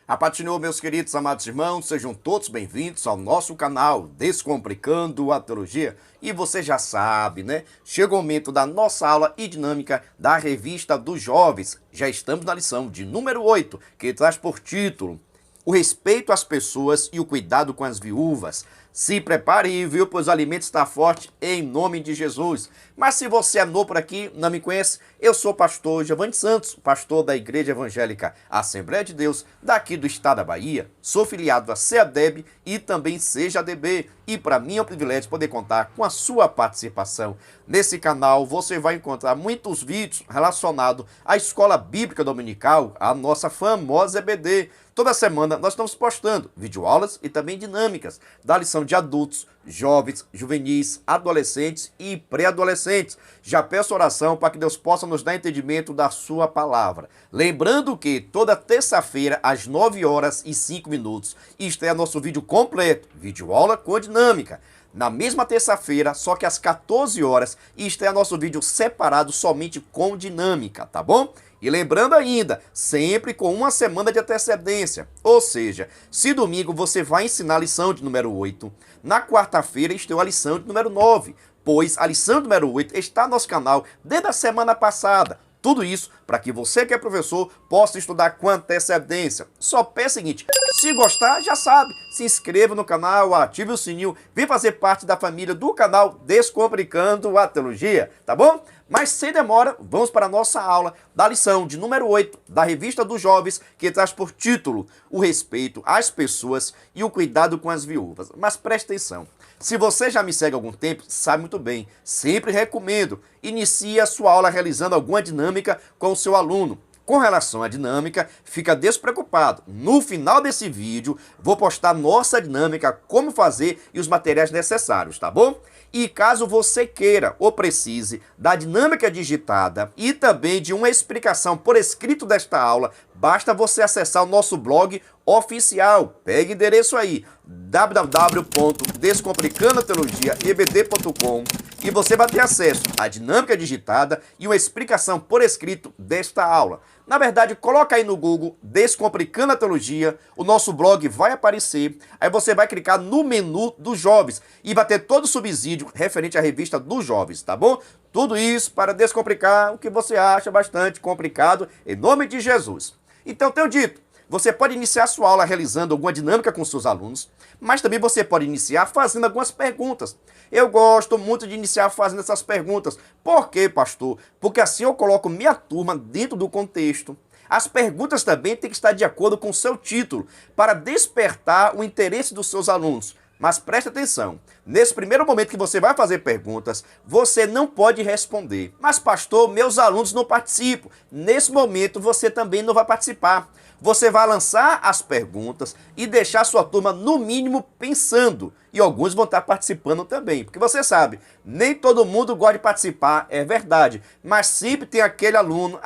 A paz do Senhor, meus queridos amados irmãos, sejam todos bem-vindos ao nosso canal Descomplicando a Teologia. E você já sabe, né? Chega o momento da nossa aula e dinâmica da Revista dos Jovens. Já estamos na lição de número 8, que traz por título O respeito às pessoas e o cuidado com as viúvas. Se prepare aí, viu? Pois o alimento está forte em nome de Jesus. Mas se você é novo por aqui, não me conhece, eu sou o pastor Giovanni Santos, pastor da Igreja Evangélica Assembleia de Deus, daqui do estado da Bahia. Sou filiado a CEADEB e também CEJADB. E para mim é um privilégio poder contar com a sua participação. Nesse canal você vai encontrar muitos vídeos relacionados à Escola Bíblica Dominical, a nossa famosa EBD. Toda semana nós estamos postando videoaulas e também dinâmicas da lição de adultos, jovens, juvenis, adolescentes e pré-adolescentes. Já peço oração para que Deus possa nos dar entendimento da sua palavra. Lembrando que toda terça-feira, às 9h05, estreia nosso vídeo completo, videoaula com dinâmica. Na mesma terça-feira, só que às 14 horas, estreia nosso vídeo separado somente com dinâmica, tá bom? E lembrando ainda, sempre com uma semana de antecedência. Ou seja, se domingo você vai ensinar a lição de número 8, na quarta-feira estreia a lição de número 9, pois a lição número 8 está no nosso canal desde a semana passada. Tudo isso para que você que é professor possa estudar com antecedência. Só peça o seguinte, se gostar, já sabe, se inscreva no canal, ative o sininho, vem fazer parte da família do canal Descomplicando a Teologia, tá bom? Mas sem demora, vamos para a nossa aula da lição de número 8 da Revista dos Jovens, que traz por título O respeito às pessoas e o cuidado com as viúvas. Mas preste atenção. Se você já me segue há algum tempo, sabe muito bem, sempre recomendo, inicie a sua aula realizando alguma dinâmica com o seu aluno. Com relação à dinâmica, fica despreocupado. No final desse vídeo, vou postar nossa dinâmica, como fazer e os materiais necessários, tá bom? E caso você queira ou precise da dinâmica digitada e também de uma explicação por escrito desta aula, basta você acessar o nosso blog oficial. Pegue o endereço aí, www.descomplicandoteologiaebd.com, e você vai ter acesso à dinâmica digitada e uma explicação por escrito desta aula. Na verdade, coloca aí no Google Descomplicando a Teologia, o nosso blog vai aparecer, aí você vai clicar no menu dos jovens e vai ter todo o subsídio referente à revista dos jovens, tá bom? Tudo isso para descomplicar o que você acha bastante complicado, em nome de Jesus. Então, tenho dito, você pode iniciar sua aula realizando alguma dinâmica com seus alunos, mas também você pode iniciar fazendo algumas perguntas. Eu gosto muito de iniciar fazendo essas perguntas. Por quê, pastor? Porque assim eu coloco minha turma dentro do contexto. As perguntas também têm que estar de acordo com o seu título, para despertar o interesse dos seus alunos. Mas preste atenção, nesse primeiro momento que você vai fazer perguntas, você não pode responder. Mas pastor, meus alunos não participam. Nesse momento você também não vai participar. Você vai lançar as perguntas e deixar sua turma, no mínimo, pensando. E alguns vão estar participando também. Porque você sabe, nem todo mundo gosta de participar, é verdade. Mas sempre tem aquele aluno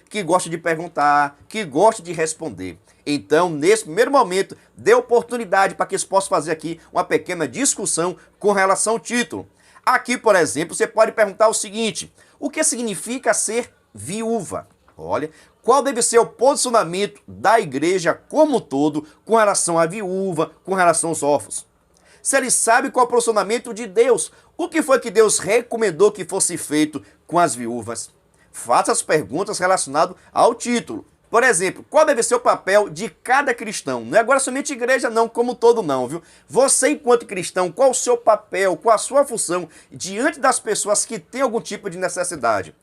que gosta de perguntar, que gosta de responder. Então, nesse primeiro momento, dê oportunidade para que eles possam fazer aqui uma pequena discussão com relação ao título. Aqui, por exemplo, você pode perguntar o seguinte: o que significa ser viúva? Olha, qual deve ser o posicionamento da igreja como um todo com relação à viúva, com relação aos órfãos? Se ele sabe qual é o posicionamento de Deus, o que foi que Deus recomendou que fosse feito com as viúvas? Faça as perguntas relacionadas ao título. Por exemplo, qual deve ser o papel de cada cristão? Não é agora somente igreja não, como todo não, viu? Você, enquanto cristão, qual o seu papel, qual a sua função diante das pessoas que têm algum tipo de necessidade?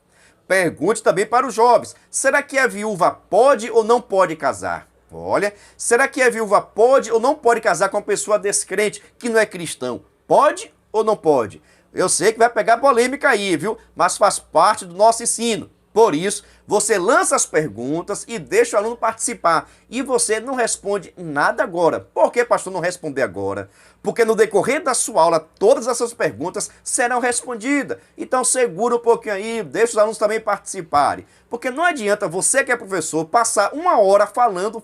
Pergunte também para os jovens, será que a viúva pode ou não pode casar? Olha, será que a viúva pode ou não pode casar com uma pessoa descrente que não é cristão? Pode ou não pode? Eu sei que vai pegar polêmica aí, viu? Mas faz parte do nosso ensino. Por isso, você lança as perguntas e deixa o aluno participar. E você não responde nada agora. Por que, pastor, não responder agora? Porque no decorrer da sua aula, todas essas perguntas serão respondidas. Então segura um pouquinho aí, deixa os alunos também participarem. Porque não adianta você que é professor passar uma hora falando.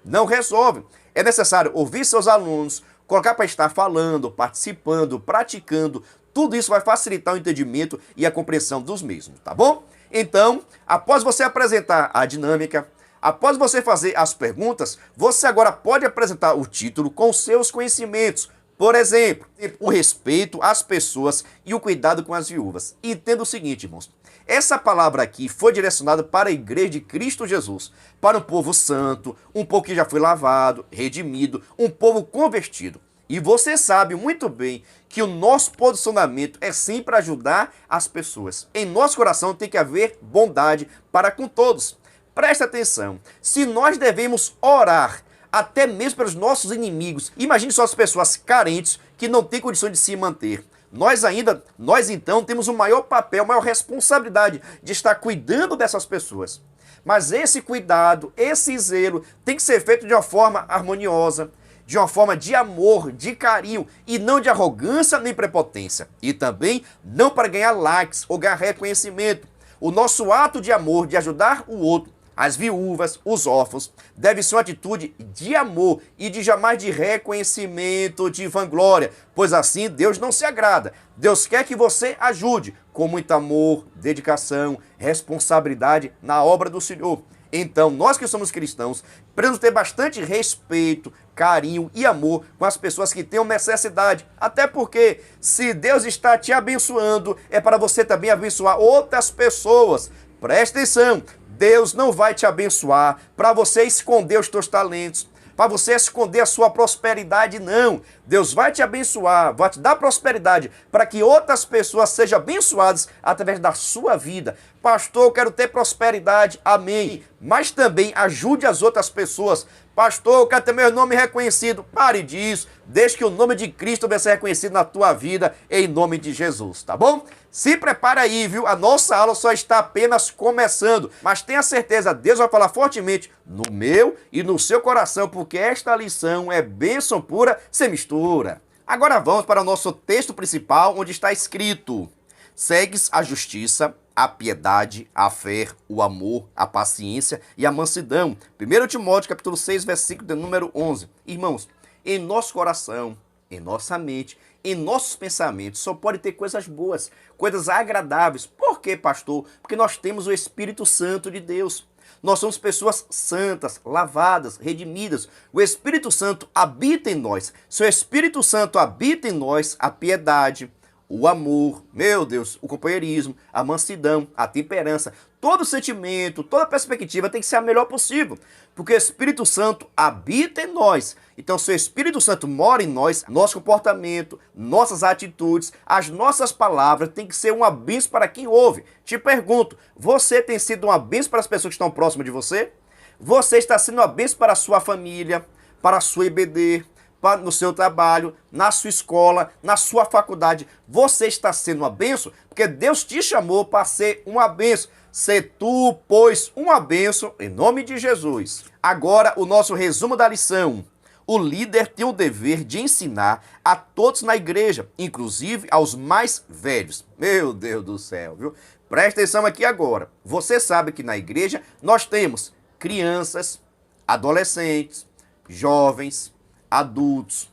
Não resolve. É necessário ouvir seus alunos, colocar para estar falando, participando, praticando. Tudo isso vai facilitar o entendimento e a compreensão dos mesmos, tá bom? Então, após você apresentar a dinâmica, Após você fazer as perguntas, você agora pode apresentar o título com seus conhecimentos. Por exemplo, o respeito às pessoas e o cuidado com as viúvas. Entenda o seguinte, irmãos. Essa palavra aqui foi direcionada para a igreja de Cristo Jesus, para um povo santo, um povo que já foi lavado, redimido, um povo convertido. E você sabe muito bem que o nosso posicionamento é sempre ajudar as pessoas. Em nosso coração tem que haver bondade para com todos. Presta atenção, se nós devemos orar até mesmo pelos nossos inimigos, imagine só as pessoas carentes que não têm condições de se manter. Nós então temos o maior papel, a maior responsabilidade de estar cuidando dessas pessoas. Mas esse cuidado, esse zelo tem que ser feito de uma forma harmoniosa, de uma forma de amor, de carinho e não de arrogância nem prepotência. E também não para ganhar likes ou ganhar reconhecimento. O nosso ato de amor, de ajudar o outro, as viúvas, os órfãos, deve ser uma atitude de amor e de jamais de reconhecimento, de vanglória, pois assim Deus não se agrada. Deus quer que você ajude com muito amor, dedicação, responsabilidade na obra do Senhor. Então, nós que somos cristãos, precisamos ter bastante respeito, carinho e amor com as pessoas que tenham necessidade. Até porque, se Deus está te abençoando, é para você também abençoar outras pessoas. Presta atenção, Deus não vai te abençoar para você esconder os teus talentos, para você esconder a sua prosperidade, não. Deus vai te abençoar, vai te dar prosperidade para que outras pessoas sejam abençoadas através da sua vida. Pastor, eu quero ter prosperidade, amém. Mas também ajude as outras pessoas. Pastor, eu quero ter meu nome reconhecido. Pare disso, deixe que o nome de Cristo venha ser reconhecido na tua vida, em nome de Jesus, tá bom? Se prepara aí, viu? A nossa aula só está apenas começando, mas tenha certeza, Deus vai falar fortemente no meu e no seu coração, porque esta lição é bênção pura, sem mistura. Agora vamos para o nosso texto principal, onde está escrito: segues a justiça, a piedade, a fé, o amor, a paciência e a mansidão. 1 Timóteo capítulo 6, versículo de número 11. Irmãos, em nosso coração, em nossa mente, em nossos pensamentos, só pode ter coisas boas, coisas agradáveis. Por quê, pastor? Porque nós temos o Espírito Santo de Deus. Nós somos pessoas santas, lavadas, redimidas. O Espírito Santo habita em nós. Se o Espírito Santo habita em nós, a piedade, o amor, meu Deus, o companheirismo, a mansidão, a temperança, todo sentimento, toda perspectiva tem que ser a melhor possível, porque o Espírito Santo habita em nós. Então, se o Espírito Santo mora em nós, nosso comportamento, nossas atitudes, as nossas palavras tem que ser uma bênção para quem ouve. Te pergunto, você tem sido uma bênção para as pessoas que estão próximas de você? Você está sendo uma bênção para a sua família, para a sua IBD, no seu trabalho, na sua escola, na sua faculdade? Você está sendo uma bênção? Porque Deus te chamou para ser uma bênção. Se tu, pois, uma bênção, em nome de Jesus. Agora, o nosso resumo da lição. O líder tem o dever de ensinar a todos na igreja, inclusive aos mais velhos. Meu Deus do céu, viu? Presta atenção aqui agora. Você sabe que na igreja nós temos crianças, adolescentes, jovens, adultos,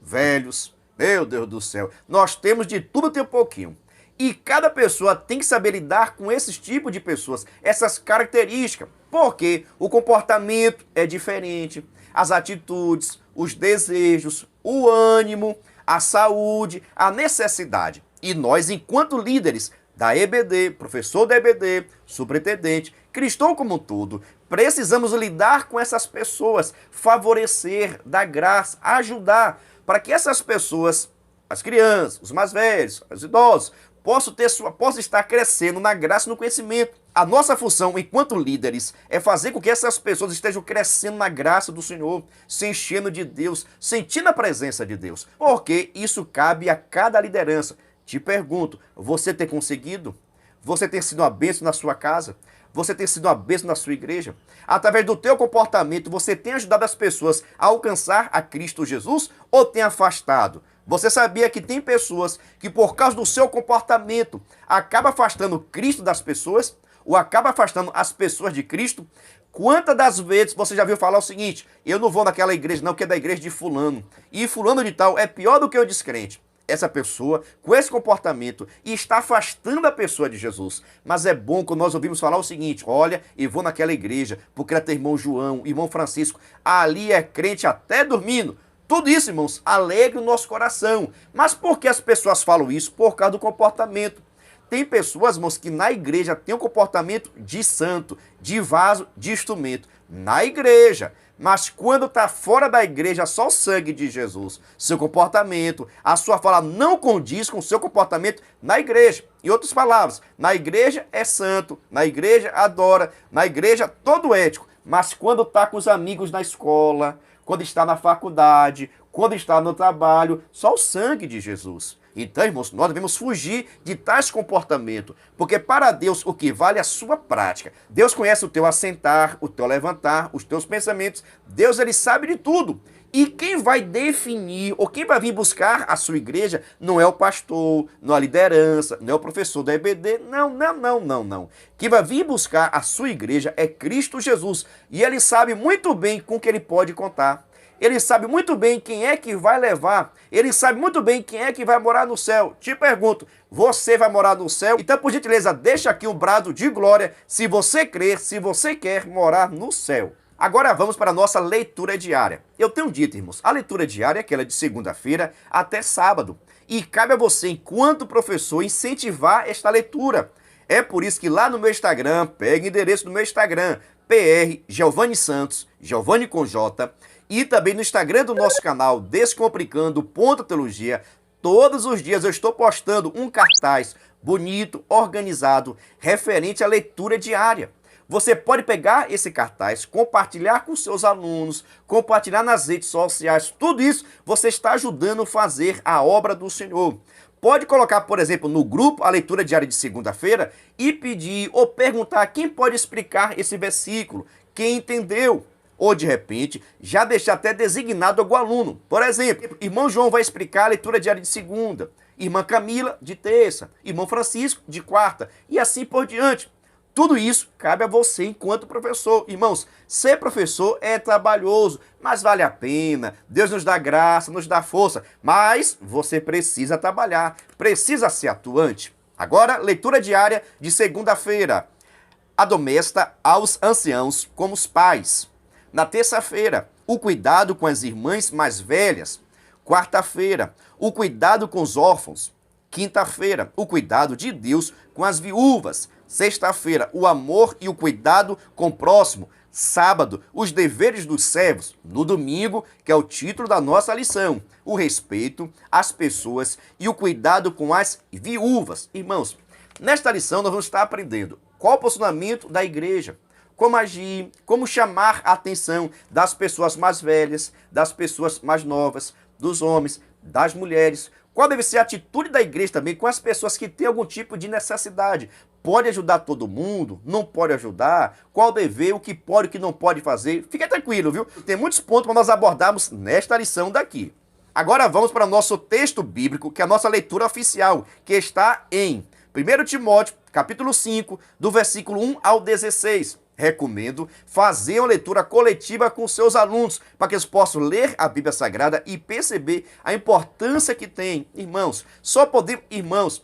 velhos, meu Deus do céu, nós temos de tudo, tem um pouquinho. E cada pessoa tem que saber lidar com esses tipos de pessoas, essas características, porque o comportamento é diferente, as atitudes, os desejos, o ânimo, a saúde, a necessidade. E nós, enquanto líderes da EBD, professor da EBD, superintendente, cristão como um todo, precisamos lidar com essas pessoas, favorecer, dar graça, ajudar, para que essas pessoas, as crianças, os mais velhos, os idosos, possam estar crescendo na graça e no conhecimento. A nossa função, enquanto líderes, é fazer com que essas pessoas estejam crescendo na graça do Senhor, se enchendo de Deus, sentindo a presença de Deus, porque isso cabe a cada liderança. Te pergunto, você tem conseguido? Você tem sido uma bênção na sua casa? Você tem sido uma bênção na sua igreja? Através do teu comportamento, você tem ajudado as pessoas a alcançar a Cristo Jesus ou tem afastado? Você sabia que tem pessoas que, por causa do seu comportamento, acaba afastando Cristo das pessoas ou acaba afastando as pessoas de Cristo? Quantas das vezes você já viu falar o seguinte: eu não vou naquela igreja não, que é da igreja de fulano, e fulano de tal é pior do que o descrente? essa pessoa com esse comportamento e está afastando a pessoa de Jesus. Mas é bom quando nós ouvimos falar o seguinte: olha, eu vou naquela igreja porque ela tem irmão João, irmão Francisco, ali é crente até dormindo. Tudo isso, irmãos, alegra o nosso coração. Mas por que as pessoas falam isso? Por causa do comportamento. Tem pessoas, irmãos, que na igreja tem um comportamento de santo, de vaso, de instrumento. Na igreja. Mas quando está fora da igreja, só o sangue de Jesus. Seu comportamento, a sua fala não condiz com o seu comportamento na igreja. Em outras palavras, na igreja é santo, na igreja adora, na igreja todo ético. Mas quando está com os amigos na escola, quando está na faculdade, quando está no trabalho, só o sangue de Jesus. Então, irmãos, nós devemos fugir de tais comportamentos, porque para Deus o que vale é a sua prática. Deus conhece o teu assentar, o teu levantar, os teus pensamentos. Deus, ele sabe de tudo. E quem vai definir, ou quem vai vir buscar a sua igreja, não é o pastor, não é a liderança, não é o professor da EBD, não. Quem vai vir buscar a sua igreja é Cristo Jesus. E ele sabe muito bem com que ele pode contar. Ele sabe muito bem quem é que vai levar. Ele sabe muito bem quem é que vai morar no céu. Te pergunto, você vai morar no céu? Então, por gentileza, deixa aqui um brado de glória se você crer, se você quer morar no céu. Agora vamos para a nossa leitura diária. Eu tenho dito, irmãos, a leitura diária é aquela de segunda-feira até sábado. E cabe a você, enquanto professor, incentivar esta leitura. É por isso que lá no meu Instagram, pega o endereço do meu Instagram, PR Giovanni Santos, Giovanni com J, e também no Instagram do nosso canal, Descomplicando.teologia, todos os dias eu estou postando um cartaz bonito, organizado, referente à leitura diária. Você pode pegar esse cartaz, compartilhar com seus alunos, compartilhar nas redes sociais, tudo isso você está ajudando a fazer a obra do Senhor. Pode colocar, por exemplo, no grupo a leitura diária de segunda-feira e pedir ou perguntar quem pode explicar esse versículo, quem entendeu. Ou, de repente, já deixar até designado algum aluno. Por exemplo, irmão João vai explicar a leitura diária de segunda, irmã Camila de terça, irmão Francisco de quarta e assim por diante. Tudo isso cabe a você enquanto professor. Irmãos, ser professor é trabalhoso, mas vale a pena. Deus nos dá graça, nos dá força, mas você precisa trabalhar, precisa ser atuante. Agora, leitura diária de segunda-feira. Admoesta aos anciãos como os pais. Na terça-feira, o cuidado com as irmãs mais velhas. Quarta-feira, o cuidado com os órfãos. Quinta-feira, o cuidado de Deus com as viúvas. Sexta-feira, o amor e o cuidado com o próximo. Sábado, os deveres dos servos. No domingo, que é o título da nossa lição, o respeito às pessoas e o cuidado com as viúvas. Irmãos, nesta lição nós vamos estar aprendendo qual o posicionamento da igreja, como agir, como chamar a atenção das pessoas mais velhas, das pessoas mais novas, dos homens, das mulheres. Qual deve ser a atitude da igreja também com as pessoas que têm algum tipo de necessidade? Pode ajudar todo mundo? Não pode ajudar? Qual dever? O que pode e o que não pode fazer? Fique tranquilo, viu? Tem muitos pontos para nós abordarmos nesta lição daqui. Agora vamos para o nosso texto bíblico, que é a nossa leitura oficial, que está em 1 Timóteo, capítulo 5, do versículo 1 ao 16. Recomendo fazer uma leitura coletiva com seus alunos, para que eles possam ler a Bíblia Sagrada e perceber a importância que tem. Irmãos,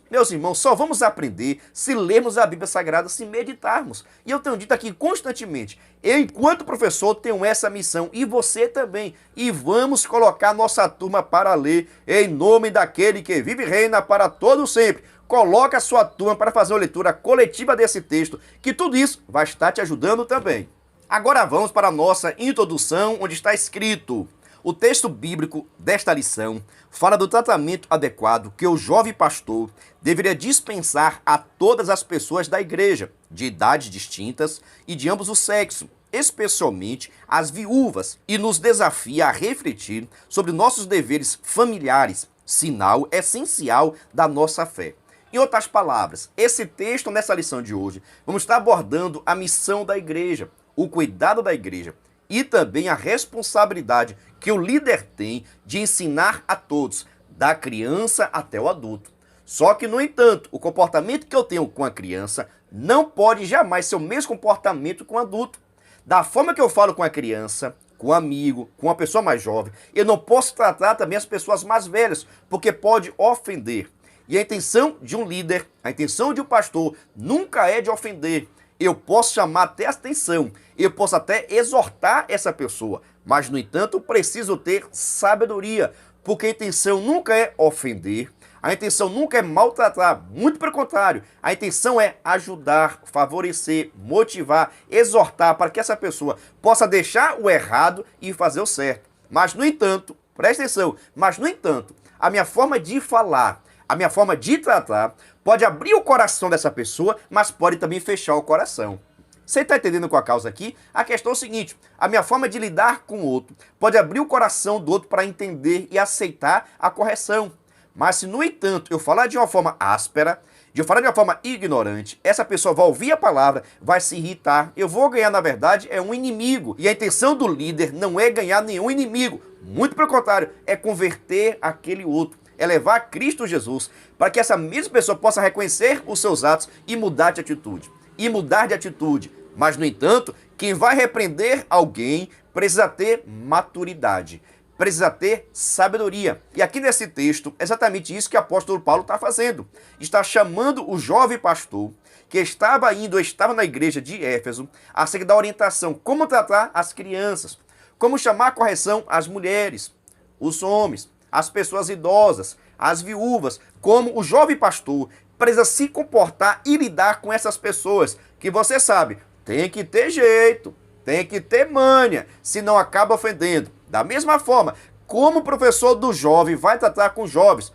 meus irmãos, só vamos aprender se lermos a Bíblia Sagrada, se meditarmos. E eu tenho dito aqui constantemente, eu, enquanto professor, tenho essa missão, e você também. E vamos colocar nossa turma para ler, em nome daquele que vive e reina para todo sempre. Coloca a sua turma para fazer uma leitura coletiva desse texto, que tudo isso vai estar te ajudando também. Agora vamos para a nossa introdução, onde está escrito: o texto bíblico desta lição fala do tratamento adequado que o jovem pastor deveria dispensar a todas as pessoas da igreja, de idades distintas e de ambos os sexos, especialmente as viúvas, e nos desafia a refletir sobre nossos deveres familiares, sinal essencial da nossa fé. Em outras palavras, esse texto, nessa lição de hoje, vamos estar abordando a missão da igreja, o cuidado da igreja e também a responsabilidade que o líder tem de ensinar a todos, da criança até o adulto. Só que, no entanto, o comportamento que eu tenho com a criança não pode jamais ser o mesmo comportamento com o adulto. Da forma que eu falo com a criança, com um amigo, com uma pessoa mais jovem. Eu não posso tratar também as pessoas mais velhas, porque pode ofender. E a intenção de um líder, a intenção de um pastor, nunca é de ofender. Eu posso chamar até a atenção, eu posso até exortar essa pessoa, mas, no entanto, preciso ter sabedoria, porque a intenção nunca é ofender, a intenção nunca é maltratar, muito pelo contrário, a intenção é ajudar, favorecer, motivar, exortar para que essa pessoa possa deixar o errado e fazer o certo. Mas, no entanto, presta atenção, mas, no entanto, a minha forma de falar, a minha forma de tratar pode abrir o coração dessa pessoa, mas pode também fechar o coração. Você está entendendo com a causa aqui? A questão é o seguinte, a minha forma de lidar com o outro pode abrir o coração do outro para entender e aceitar a correção. Mas se, no entanto, eu falar de uma forma áspera, de eu falar de uma forma ignorante, essa pessoa vai ouvir a palavra, vai se irritar. Eu vou ganhar, na verdade, é um inimigo. E a intenção do líder não é ganhar nenhum inimigo. Muito pelo contrário, é converter aquele outro. É levar Cristo Jesus para que essa mesma pessoa possa reconhecer os seus atos e mudar de atitude. Mas, no entanto, quem vai repreender alguém precisa ter maturidade, precisa ter sabedoria. E aqui nesse texto, é exatamente isso que o apóstolo Paulo está fazendo. Está chamando o jovem pastor que estava na igreja de Éfeso, acerca da orientação, como tratar as crianças, como chamar a correção às mulheres, os homens, as pessoas idosas, as viúvas, como o jovem pastor precisa se comportar e lidar com essas pessoas, que você sabe, tem que ter jeito, tem que ter manha, senão acaba ofendendo. Da mesma forma, como o professor do jovem vai tratar com os jovens?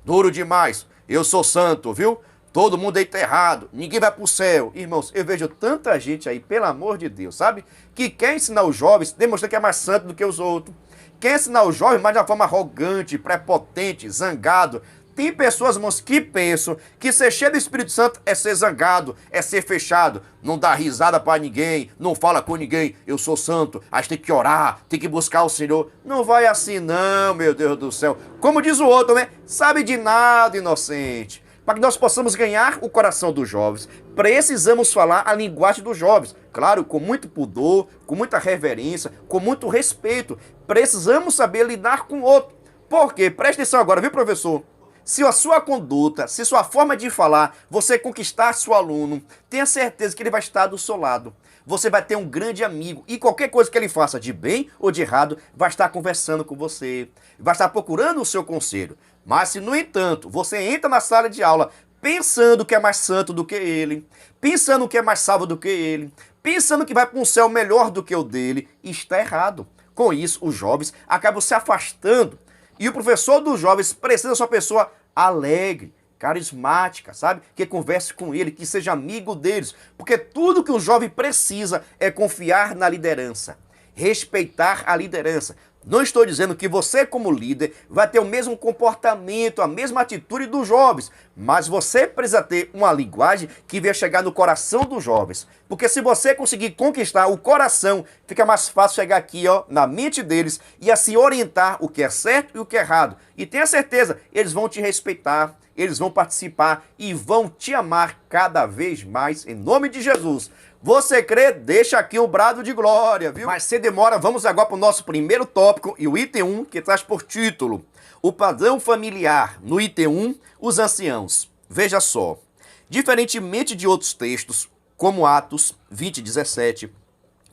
Duro demais, eu sou santo, viu? Todo mundo aí tá errado, ninguém vai pro céu. Irmãos, eu vejo tanta gente aí, pelo amor de Deus, sabe? Que quer ensinar os jovens, demonstrando que é mais santo do que os outros. Quer ensinar os jovens, mas de uma forma arrogante, prepotente, zangado. Tem pessoas, irmãos, que pensam que ser cheio do Espírito Santo é ser zangado, é ser fechado, não dá risada pra ninguém, não fala com ninguém, eu sou santo, a gente tem que orar, tem que buscar o Senhor. Não vai assim não, meu Deus do céu. Como diz o outro, né? Sabe de nada, inocente. Para que nós possamos ganhar o coração dos jovens, precisamos falar a linguagem dos jovens. Claro, com muito pudor, com muita reverência, com muito respeito. Precisamos saber lidar com o outro. Por quê? Preste atenção agora, viu, professor? Se a sua conduta, se sua forma de falar, você conquistar seu aluno, tenha certeza que ele vai estar do seu lado. Você vai ter um grande amigo e qualquer coisa que ele faça de bem ou de errado, vai estar conversando com você, vai estar procurando o seu conselho. Mas se, no entanto, você entra na sala de aula pensando que é mais santo do que ele, pensando que é mais salvo do que ele, pensando que vai para um céu melhor do que o dele, está errado. Com isso, os jovens acabam se afastando. E o professor dos jovens precisa ser uma pessoa alegre, carismática, sabe? Que converse com ele, que seja amigo deles. Porque tudo que o jovem precisa é confiar na liderança, respeitar a liderança. Não estou dizendo que você, como líder, vai ter o mesmo comportamento, a mesma atitude dos jovens, mas você precisa ter uma linguagem que venha chegar no coração dos jovens. Porque se você conseguir conquistar o coração, fica mais fácil chegar aqui, ó, na mente deles e assim orientar o que é certo e o que é errado. E tenha certeza, eles vão te respeitar, eles vão participar e vão te amar cada vez mais, em nome de Jesus. Você crê? Deixa aqui um brado de glória, viu? Mas sem demora, vamos agora para o nosso primeiro tópico e o item 1, que traz por título o padrão familiar. No item 1, os anciãos. Veja só, diferentemente de outros textos, como Atos 20:17,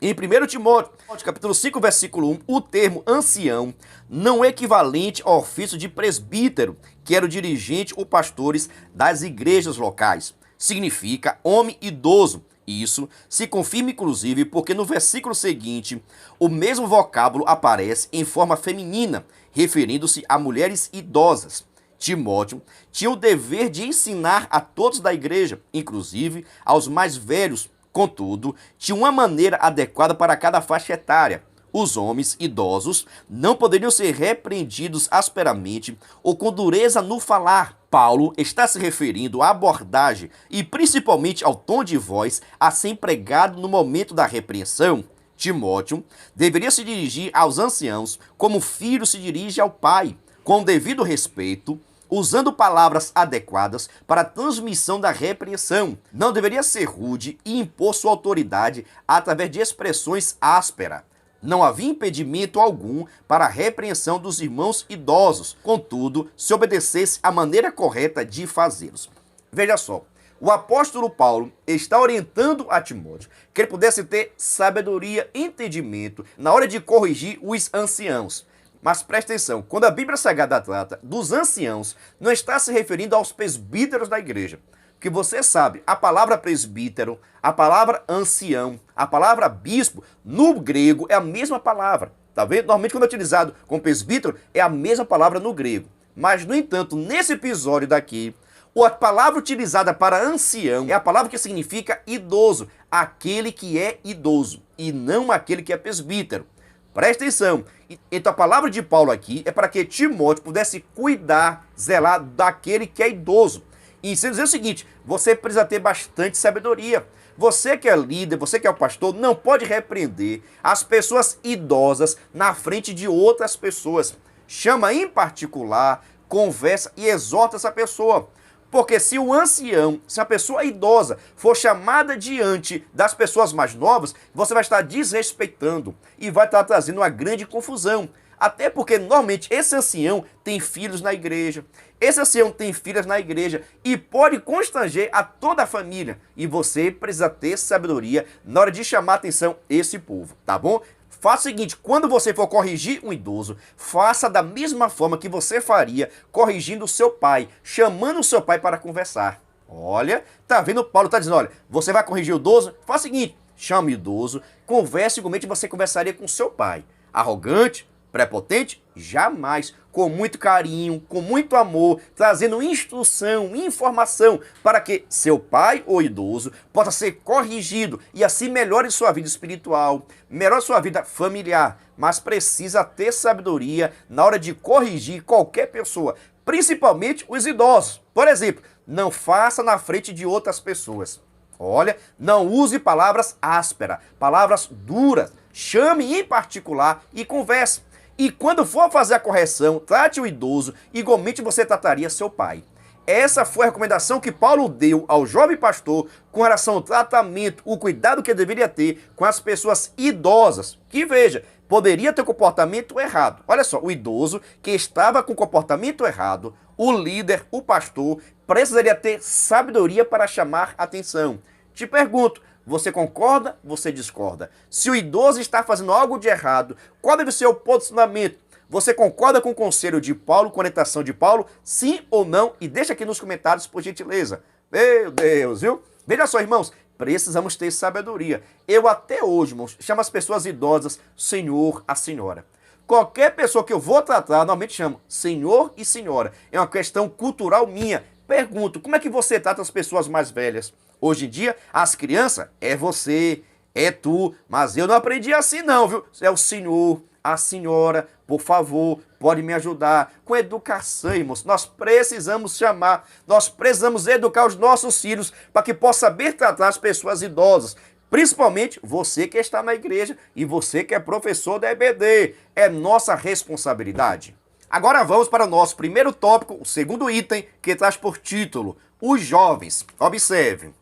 em 1 Timóteo, capítulo 5, versículo 1, o termo ancião não é equivalente ao ofício de presbítero, que era o dirigente ou pastores das igrejas locais. Significa homem idoso. Isso se confirma, inclusive, porque no versículo seguinte, o mesmo vocábulo aparece em forma feminina, referindo-se a mulheres idosas. Timóteo tinha o dever de ensinar a todos da igreja, inclusive aos mais velhos. Contudo, tinha uma maneira adequada para cada faixa etária. Os homens idosos não poderiam ser repreendidos asperamente ou com dureza no falar. Paulo está se referindo à abordagem e principalmente ao tom de voz a ser empregado no momento da repreensão. Timóteo deveria se dirigir aos anciãos como o filho se dirige ao pai, com o devido respeito, usando palavras adequadas para a transmissão da repreensão. Não deveria ser rude e impor sua autoridade através de expressões ásperas. Não havia impedimento algum para a repreensão dos irmãos idosos, contudo, se obedecesse a maneira correta de fazê-los. Veja só, o apóstolo Paulo está orientando a Timóteo que ele pudesse ter sabedoria e entendimento na hora de corrigir os anciãos. Mas presta atenção, quando a Bíblia Sagrada trata dos anciãos, não está se referindo aos presbíteros da igreja. Que você sabe, a palavra presbítero, a palavra ancião, a palavra bispo, no grego é a mesma palavra, tá vendo? Normalmente quando é utilizado com presbítero, é a mesma palavra no grego. Mas, no entanto, nesse episódio daqui, a palavra utilizada para ancião é a palavra que significa idoso, aquele que é idoso, e não aquele que é presbítero. Presta atenção. Então a palavra de Paulo aqui é para que Timóteo pudesse cuidar, zelar daquele que é idoso. E sem dizer o seguinte, você precisa ter bastante sabedoria. Você que é líder, você que é o pastor, não pode repreender as pessoas idosas na frente de outras pessoas. Chama em particular, conversa e exorta essa pessoa. Porque se o ancião, se a pessoa idosa for chamada diante das pessoas mais novas, você vai estar desrespeitando e vai estar trazendo uma grande confusão. Até porque, normalmente, esse ancião tem filhos na igreja. Esse ancião tem filhas na igreja e pode constranger a toda a família. E você precisa ter sabedoria na hora de chamar a atenção esse povo, tá bom? Faça o seguinte, quando você for corrigir um idoso, faça da mesma forma que você faria corrigindo o seu pai, chamando o seu pai para conversar. Olha, tá vendo? Paulo tá dizendo, olha, você vai corrigir o idoso? Faça o seguinte, chame o idoso, converse igualmente você conversaria com o seu pai. Arrogante? Prepotente? Jamais. Com muito carinho, com muito amor, trazendo instrução, informação para que seu pai ou idoso possa ser corrigido e assim melhore sua vida espiritual, melhore sua vida familiar, mas precisa ter sabedoria na hora de corrigir qualquer pessoa, principalmente os idosos. Por exemplo, não faça na frente de outras pessoas. Olha, não use palavras ásperas, palavras duras. Chame em particular e converse. E quando for fazer a correção, trate o idoso igualmente você trataria seu pai. Essa foi a recomendação que Paulo deu ao jovem pastor com relação ao tratamento, o cuidado que ele deveria ter com as pessoas idosas. Que veja, poderia ter comportamento errado. Olha só, o idoso que estava com comportamento errado, o líder, o pastor, precisaria ter sabedoria para chamar atenção. Te pergunto, você concorda? Você discorda? Se o idoso está fazendo algo de errado, qual deve ser o posicionamento? Você concorda com o conselho de Paulo, com a orientação de Paulo? Sim ou não? E deixa aqui nos comentários, por gentileza. Meu Deus, viu? Veja só, irmãos, precisamos ter sabedoria. Eu até hoje, irmãos, chamo as pessoas idosas senhor, a senhora. Qualquer pessoa que eu vou tratar, normalmente chamo senhor e senhora. É uma questão cultural minha. Pergunto, como é que você trata as pessoas mais velhas? Hoje em dia, as crianças, é você, é tu, mas eu não aprendi assim não, viu? É o senhor, a senhora, por favor, pode me ajudar. Com educação, irmãos, nós precisamos chamar, nós precisamos educar os nossos filhos para que possam saber tratar as pessoas idosas. Principalmente você que está na igreja e você que é professor da EBD. É nossa responsabilidade. Agora vamos para o nosso primeiro tópico, o segundo item, que traz por título, os jovens. Observe.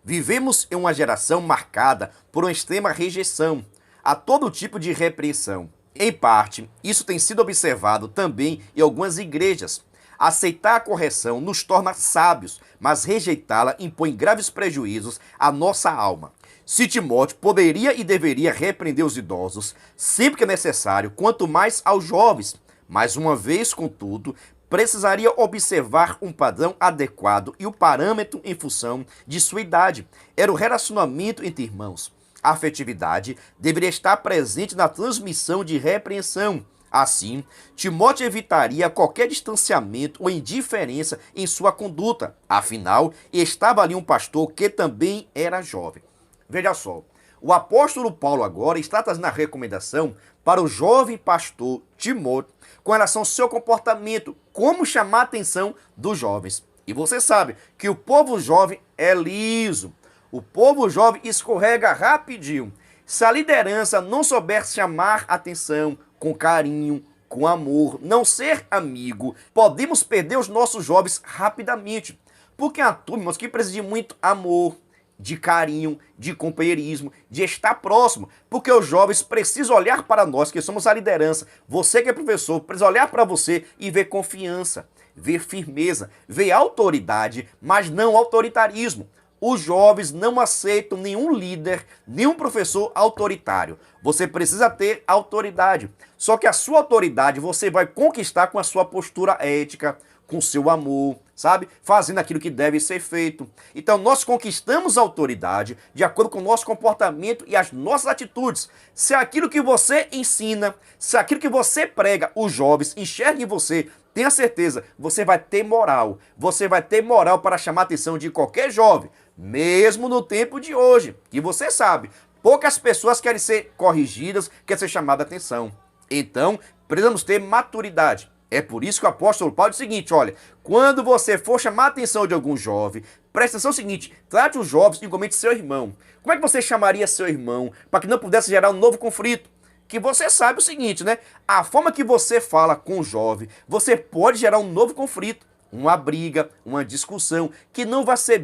Vivemos em uma geração marcada por uma extrema rejeição a todo tipo de repreensão. Em parte, isso tem sido observado também em algumas igrejas. Aceitar a correção nos torna sábios, mas rejeitá-la impõe graves prejuízos à nossa alma. Se Timóteo poderia e deveria repreender os idosos sempre que é necessário, quanto mais aos jovens. Mais uma vez, contudo, precisaria observar um padrão adequado e o parâmetro em função de sua idade. Era o relacionamento entre irmãos. A afetividade deveria estar presente na transmissão de repreensão. Assim, Timóteo evitaria qualquer distanciamento ou indiferença em sua conduta. Afinal, estava ali um pastor que também era jovem. Veja só, o apóstolo Paulo agora está trazendo a recomendação para o jovem pastor Timóteo com relação ao seu comportamento, como chamar a atenção dos jovens. E você sabe que o povo jovem é liso, o povo jovem escorrega rapidinho. Se a liderança não souber chamar a atenção com carinho, com amor, não ser amigo, podemos perder os nossos jovens rapidamente. Porque há turmas que precisam de muito amor, de carinho, de companheirismo, de estar próximo, porque os jovens precisam olhar para nós, que somos a liderança, você que é professor, precisa olhar para você e ver confiança, ver firmeza, ver autoridade, mas não autoritarismo. Os jovens não aceitam nenhum líder, nenhum professor autoritário. Você precisa ter autoridade. Só que a sua autoridade você vai conquistar com a sua postura ética, com seu amor, sabe? Fazendo aquilo que deve ser feito. Então nós conquistamos a autoridade de acordo com o nosso comportamento e as nossas atitudes. Se aquilo que você ensina, se aquilo que você prega, os jovens enxerguem em você, tenha certeza, você vai ter moral. Você vai ter moral para chamar a atenção de qualquer jovem, mesmo no tempo de hoje, que você sabe, poucas pessoas querem ser corrigidas, querem ser chamadas a atenção. Então, precisamos ter maturidade. É por isso que o apóstolo Paulo diz o seguinte, olha, quando você for chamar a atenção de algum jovem, preste atenção no seguinte, trate os jovens igualmente seu irmão. Como é que você chamaria seu irmão para que não pudesse gerar um novo conflito? Que você sabe o seguinte, né? A forma que você fala com o jovem, você pode gerar um novo conflito, uma briga, uma discussão, que não vai ser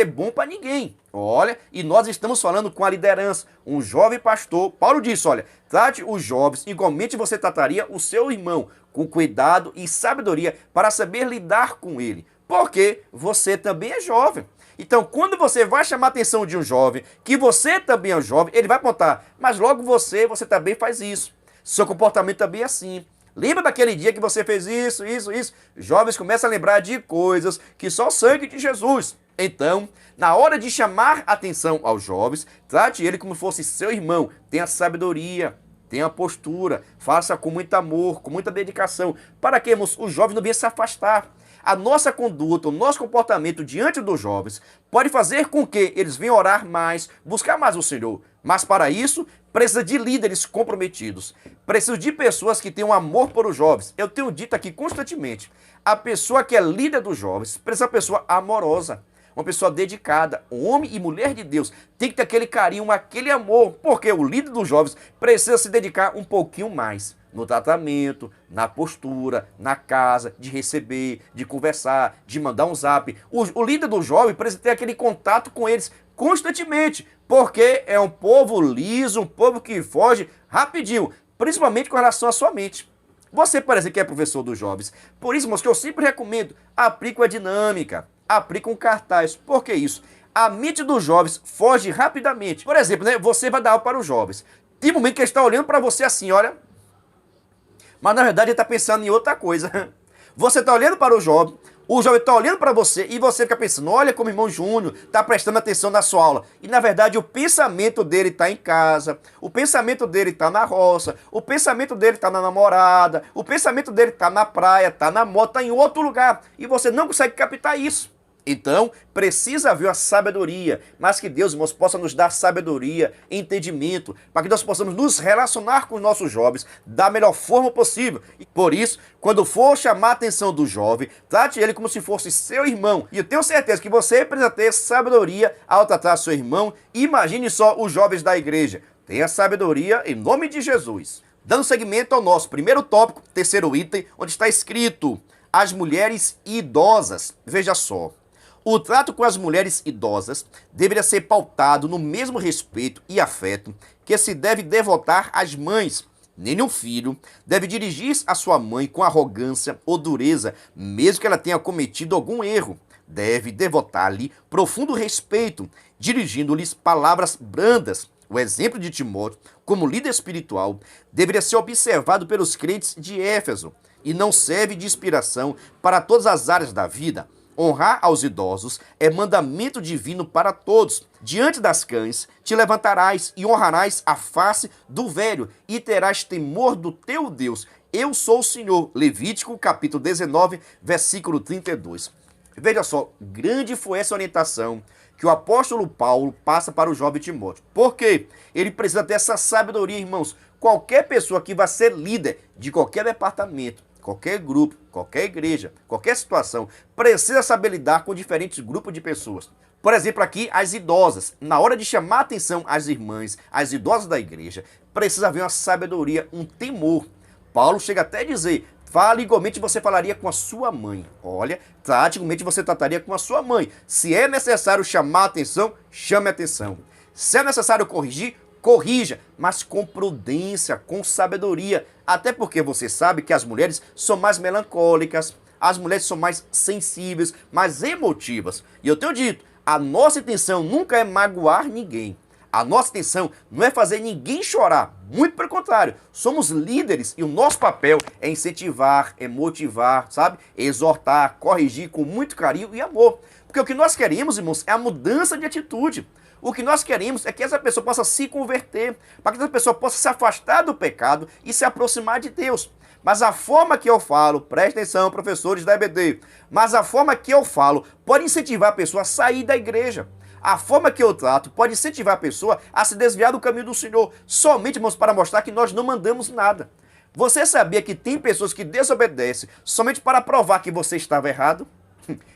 bom para ninguém. Olha, e nós estamos falando com a liderança, um jovem pastor. Paulo disse, olha, trate os jovens igualmente você trataria o seu irmão, com cuidado e sabedoria para saber lidar com ele, porque você também é jovem. Então, quando você vai chamar a atenção de um jovem, que você também é um jovem, ele vai apontar, mas logo você também faz isso. Seu comportamento também é assim. Lembra daquele dia que você fez isso, isso, isso? Jovens começam a lembrar de coisas que só o sangue de Jesus. Então, na hora de chamar a atenção aos jovens, trate ele como fosse seu irmão. Tenha sabedoria, tenha postura, faça com muito amor, com muita dedicação, para que os jovens não venham se afastar. A nossa conduta, o nosso comportamento diante dos jovens pode fazer com que eles venham orar mais, buscar mais o Senhor. Mas para isso, precisa de líderes comprometidos. Precisa de pessoas que tenham amor por os jovens. Eu tenho dito aqui constantemente, a pessoa que é líder dos jovens precisa ser uma pessoa amorosa, uma pessoa dedicada, homem e mulher de Deus. Tem que ter aquele carinho, aquele amor, porque o líder dos jovens precisa se dedicar um pouquinho mais no tratamento, na postura, na casa, de receber, de conversar, de mandar um zap. O líder do jovem precisa ter aquele contato com eles constantemente, porque é um povo liso, um povo que foge rapidinho, principalmente com relação à sua mente. Você, por exemplo, que é professor dos jovens, por isso, moço, que eu sempre recomendo, aplique a dinâmica, aplique um cartaz. Por que isso? A mente dos jovens foge rapidamente. Por exemplo, né, você vai dar aula para os jovens. Tem um momento que ele está olhando para você assim, olha, mas na verdade ele está pensando em outra coisa. Você está olhando para o jovem está olhando para você e você fica pensando, olha como o irmão Júnior está prestando atenção na sua aula. E na verdade o pensamento dele está em casa, o pensamento dele está na roça, o pensamento dele está na namorada, o pensamento dele está na praia, está na moto, está em outro lugar. E você não consegue captar isso. Então, precisa haver uma sabedoria, mas que Deus, irmãos, possa nos dar sabedoria, entendimento, para que nós possamos nos relacionar com os nossos jovens da melhor forma possível. E por isso, quando for chamar a atenção do jovem, trate ele como se fosse seu irmão. E eu tenho certeza que você precisa ter sabedoria ao tratar seu irmão. Imagine só os jovens da igreja. Tenha sabedoria em nome de Jesus. Dando seguimento ao nosso primeiro tópico, terceiro item, onde está escrito as mulheres idosas. Veja só. O trato com as mulheres idosas deveria ser pautado no mesmo respeito e afeto que se deve devotar às mães. Nenhum filho deve dirigir-se à sua mãe com arrogância ou dureza, mesmo que ela tenha cometido algum erro. Deve devotar-lhe profundo respeito, dirigindo-lhes palavras brandas. O exemplo de Timóteo, como líder espiritual, deveria ser observado pelos crentes de Éfeso e não serve de inspiração para todas as áreas da vida. Honrar aos idosos é mandamento divino para todos. Diante das cães te levantarás e honrarás a face do velho e terás temor do teu Deus. Eu sou o Senhor. Levítico capítulo 19, versículo 32. Veja só, grande foi essa orientação que o apóstolo Paulo passa para o jovem Timóteo. Por quê? Ele precisa ter essa sabedoria, irmãos. Qualquer pessoa que vai ser líder de qualquer departamento, qualquer grupo, qualquer igreja, qualquer situação, precisa saber lidar com diferentes grupos de pessoas. Por exemplo, aqui, as idosas. Na hora de chamar a atenção às irmãs, às idosas da igreja, precisa haver uma sabedoria, um temor. Paulo chega até a dizer, Fale igualmente você falaria com a sua mãe. Olha, trate igualmente você trataria com a sua mãe. Se é necessário chamar a atenção, chame a atenção. Se é necessário corrigir, corrija, mas com prudência, com sabedoria. Até porque você sabe que as mulheres são mais melancólicas, as mulheres são mais sensíveis, mais emotivas. E eu tenho dito, a nossa intenção nunca é magoar ninguém. A nossa intenção não é fazer ninguém chorar, muito pelo contrário. Somos líderes e o nosso papel é incentivar, é motivar, sabe? Exortar, corrigir com muito carinho e amor. Porque o que nós queremos, irmãos, é a mudança de atitude. O que nós queremos é que essa pessoa possa se converter, para que essa pessoa possa se afastar do pecado e se aproximar de Deus. Mas a forma que eu falo, presta atenção, professores da EBD, mas a forma que eu falo pode incentivar a pessoa a sair da igreja. A forma que eu trato pode incentivar a pessoa a se desviar do caminho do Senhor, somente, irmãos, para mostrar que nós não mandamos nada. Você sabia que tem pessoas que desobedecem somente para provar que você estava errado?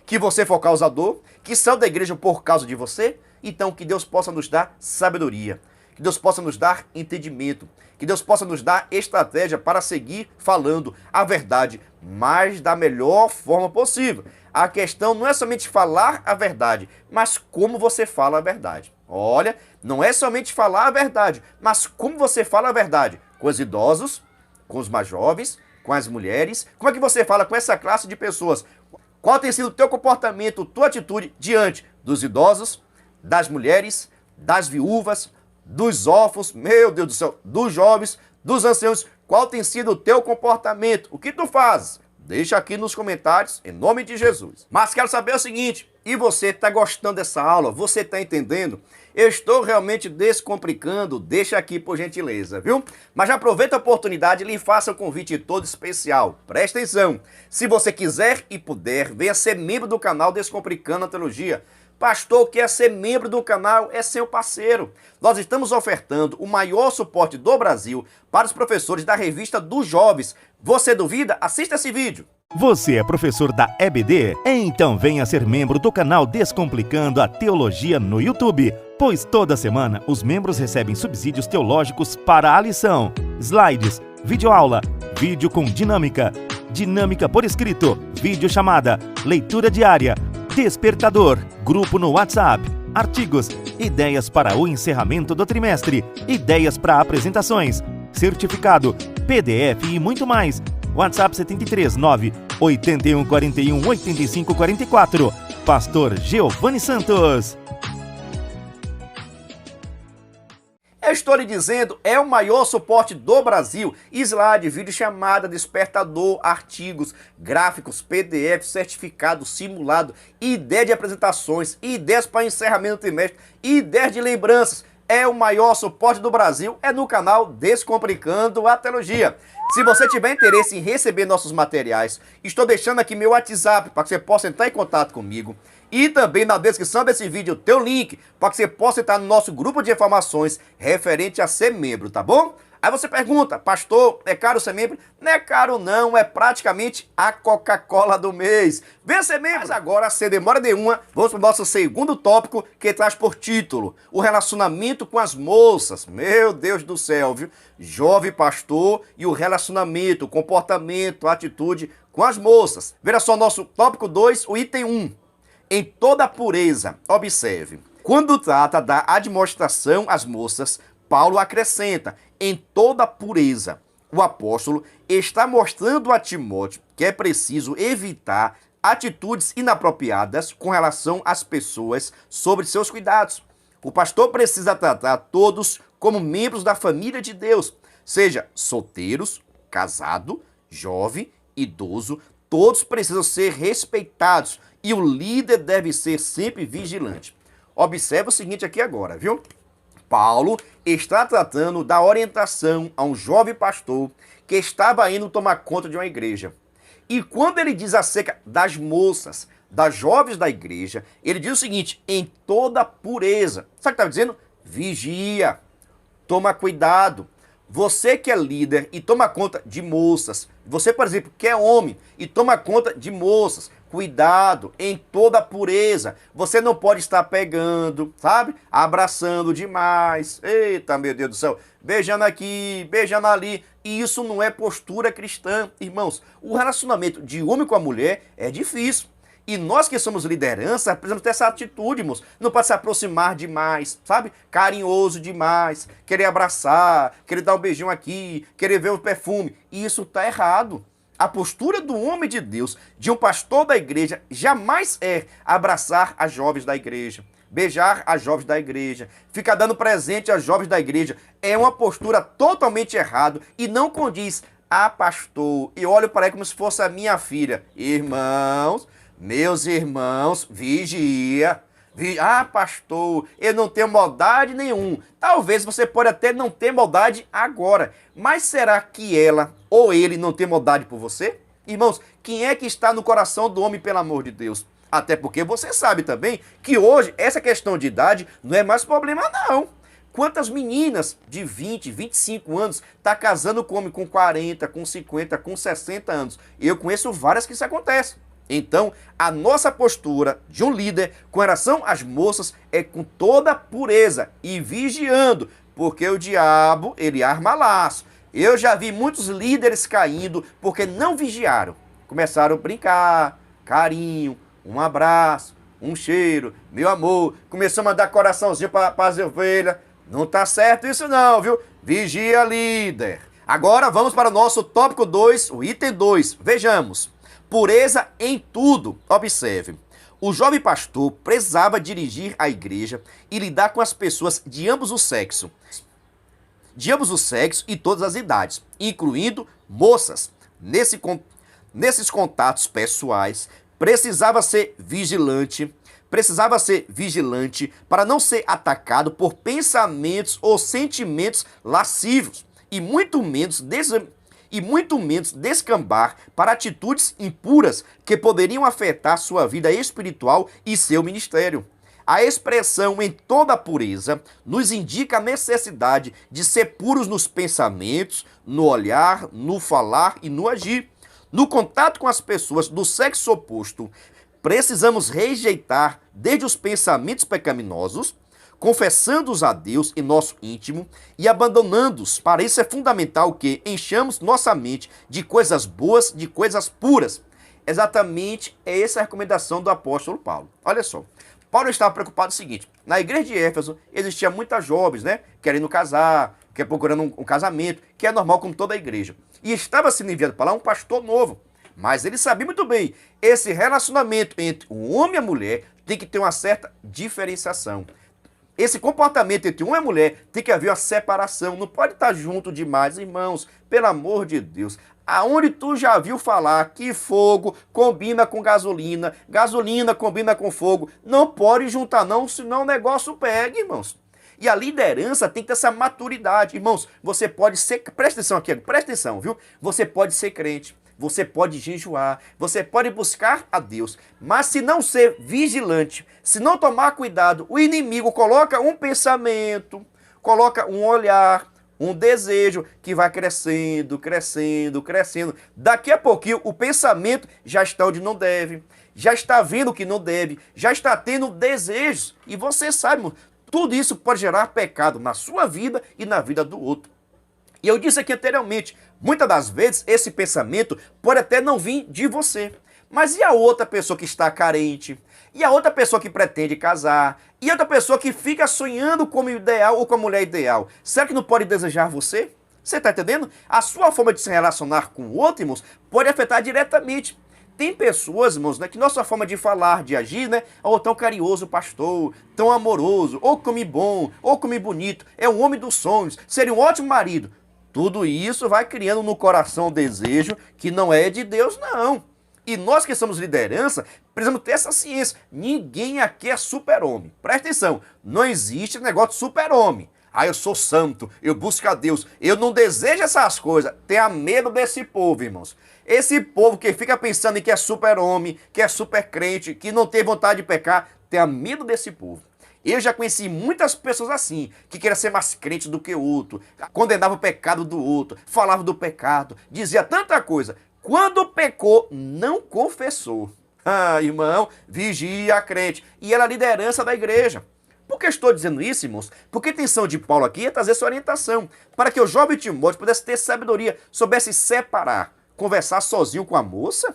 Que você foi o causador? Que saiu da igreja por causa de você? Então, que Deus possa nos dar sabedoria, que Deus possa nos dar entendimento, que Deus possa nos dar estratégia para seguir falando a verdade, mas da melhor forma possível. A questão não é somente falar a verdade, mas como você fala a verdade. Olha, não é somente falar a verdade, mas como você fala a verdade. Com os idosos, com os mais jovens, com as mulheres. Como é que você fala com essa classe de pessoas? Qual tem sido o teu comportamento, tua atitude diante dos idosos, das mulheres, das viúvas, dos órfãos, meu Deus do céu, dos jovens, dos anciãos? Qual tem sido o teu comportamento? O que tu fazes? Deixa aqui nos comentários, em nome de Jesus. Mas quero saber o seguinte, e você está gostando dessa aula? Você está entendendo? Eu estou realmente descomplicando? Deixa aqui por gentileza, viu? Mas já aproveita a oportunidade e lhe faça um convite todo especial. Presta atenção. Se você quiser e puder, venha ser membro do canal Descomplicando a Teologia. Pastor, quer ser membro do canal? É seu parceiro. Nós estamos ofertando o maior suporte do Brasil para os professores da revista dos jovens. Você duvida? Assista esse vídeo. Você é professor da EBD? Então venha ser membro do canal Descomplicando a Teologia no YouTube, pois toda semana os membros recebem subsídios teológicos para a lição, slides, videoaula, vídeo com dinâmica, dinâmica por escrito, vídeo chamada, leitura diária, despertador, grupo no WhatsApp, artigos, ideias para o encerramento do trimestre, ideias para apresentações, certificado, PDF e muito mais. WhatsApp 73 9 81 41 85 44. Pastor Giovanni Santos. Eu estou lhe dizendo, é o maior suporte do Brasil. Slide, vídeo chamada, despertador, artigos, gráficos, PDF, certificado, simulado, ideia de apresentações, ideias para encerramento do trimestre, ideias de lembranças. É o maior suporte do Brasil, é no canal Descomplicando a Teologia. Se você tiver interesse em receber nossos materiais, estou deixando aqui meu WhatsApp para que você possa entrar em contato comigo. E também na descrição desse vídeo tem o link para que você possa entrar no nosso grupo de informações referente a ser membro, tá bom? Aí você pergunta, pastor, é caro ser membro? Não é caro não, é praticamente a Coca-Cola do mês. Venha ser membro! Mas agora, sem demora nenhuma, vamos para o nosso segundo tópico, que traz por título o relacionamento com as moças. Meu Deus do céu, viu? Jovem pastor e o relacionamento, o comportamento, a atitude com as moças. Veja só nosso tópico 2, o item 1. Em toda pureza, observe. Quando trata da admoestação às moças, Paulo acrescenta, em toda pureza. O apóstolo está mostrando a Timóteo que é preciso evitar atitudes inapropriadas com relação às pessoas sobre seus cuidados. O pastor precisa tratar todos como membros da família de Deus, seja solteiros, casado, jovem, idoso, todos precisam ser respeitados e o líder deve ser sempre vigilante. Observe o seguinte aqui agora, viu? Paulo está tratando da orientação a um jovem pastor que estava indo tomar conta de uma igreja. E quando ele diz acerca das moças, das jovens da igreja, ele diz o seguinte, em toda pureza. Sabe o que está dizendo? Vigia, toma cuidado, Você que é líder e toma conta de moças, você, por exemplo, que é homem e toma conta de moças, cuidado em toda a pureza. Você não pode estar pegando, sabe? Abraçando demais. Eita, meu Deus do céu. Beijando aqui, beijando ali. E isso não é postura cristã. Irmãos, o relacionamento de homem com a mulher é difícil. E nós que somos liderança, precisamos ter essa atitude, moço. Não pode se aproximar demais, sabe? Carinhoso demais, querer abraçar, querer dar um beijinho aqui, querer ver o perfume. E isso está errado. A postura do homem de Deus, de um pastor da igreja, jamais é abraçar as jovens da igreja, beijar as jovens da igreja, ficar dando presente às jovens da igreja. É uma postura totalmente errada e não condiz. Ah, pastor, e olho para ela como se fosse a minha filha. Irmãos, meus irmãos, vigia. Ah, pastor, eu não tenho maldade nenhum. Talvez você pode até não ter maldade agora, mas será que ela ou ele não tem maldade por você? Irmãos, quem é que está no coração do homem, pelo amor de Deus? Até porque você sabe também que hoje essa questão de idade não é mais problema não. Quantas meninas de 20, 25 anos tá casando com homem com 40, com 50, com 60 anos? Eu conheço várias que isso acontece. Então, a nossa postura de um líder com relação às moças é com toda pureza e vigiando, porque o diabo, ele arma laço. Eu já vi muitos líderes caindo porque não vigiaram. Começaram a brincar, carinho, um abraço, um cheiro, meu amor. Começou a mandar coraçãozinho para as ovelhas. Não tá certo isso não, viu? Vigia, líder. Agora vamos para o nosso tópico 2, o item 2. Vejamos. Pureza em tudo. Observe. O jovem pastor precisava dirigir a igreja e lidar com as pessoas de ambos os sexos. De ambos os sexos e todas as idades, incluindo moças. Nesses contatos pessoais, precisava ser vigilante para não ser atacado por pensamentos ou sentimentos lascivos e muito menos descambar para atitudes impuras que poderiam afetar sua vida espiritual e seu ministério. A expressão em toda a pureza nos indica a necessidade de ser puros nos pensamentos, no olhar, no falar e no agir. No contato com as pessoas do sexo oposto, precisamos rejeitar desde os pensamentos pecaminosos, confessando-os a Deus em nosso íntimo e abandonando-os. Para isso é fundamental que enchamos nossa mente de coisas boas, de coisas puras. Exatamente essa é a recomendação do apóstolo Paulo. Olha só, Paulo estava preocupado com o seguinte: na igreja de Éfeso existia muitas jovens, querendo casar, procurando um casamento, que é normal como toda a igreja. E estava sendo enviado para lá um pastor novo. Mas ele sabia muito bem, esse relacionamento entre o homem e a mulher tem que ter uma certa diferenciação. Esse comportamento entre um e a mulher tem que haver uma separação, não pode estar junto demais, irmãos, pelo amor de Deus. Aonde tu já viu falar que fogo combina com gasolina, gasolina combina com fogo, não pode juntar não, senão o negócio pega, irmãos. E a liderança tem que ter essa maturidade. Irmãos, você pode ser, presta atenção aqui, presta atenção, viu? Você pode ser crente. Você pode jejuar, você pode buscar a Deus, mas se não ser vigilante, se não tomar cuidado, o inimigo coloca um pensamento, coloca um olhar, um desejo que vai crescendo, crescendo, crescendo. Daqui a pouquinho o pensamento já está onde não deve, já está vendo o que não deve, já está tendo desejos. E você sabe, tudo isso pode gerar pecado na sua vida e na vida do outro. E eu disse aqui anteriormente, muitas das vezes esse pensamento pode até não vir de você. Mas e a outra pessoa que está carente? E a outra pessoa que pretende casar? E a outra pessoa que fica sonhando como ideal ou com a mulher ideal? Será que não pode desejar você? Você está entendendo? A sua forma de se relacionar com o outro, irmãos, pode afetar diretamente. Tem pessoas, irmãos, que nossa forma de falar, de agir, ou tão carinhoso pastor, tão amoroso, ou come bom, ou come bonito, é um homem dos sonhos, seria um ótimo marido. Tudo isso vai criando no coração um desejo que não é de Deus, não. E nós que somos liderança, precisamos ter essa ciência. Ninguém aqui é super-homem. Presta atenção, não existe negócio de super-homem. Ah, eu sou santo, eu busco a Deus, eu não desejo essas coisas. Tenha medo desse povo, irmãos. Esse povo que fica pensando em que é super-homem, que é super-crente, que não tem vontade de pecar, tenha medo desse povo. Eu já conheci muitas pessoas assim, que queriam ser mais crente do que o outro, condenava o pecado do outro, falava do pecado, dizia tanta coisa. Quando pecou, não confessou. Ah, irmão, vigia a crente. E ela é a liderança da igreja. Por que estou dizendo isso, irmãos? Porque a intenção de Paulo aqui é trazer essa orientação, para que o jovem Timóteo pudesse ter sabedoria, soubesse separar, conversar sozinho com a moça,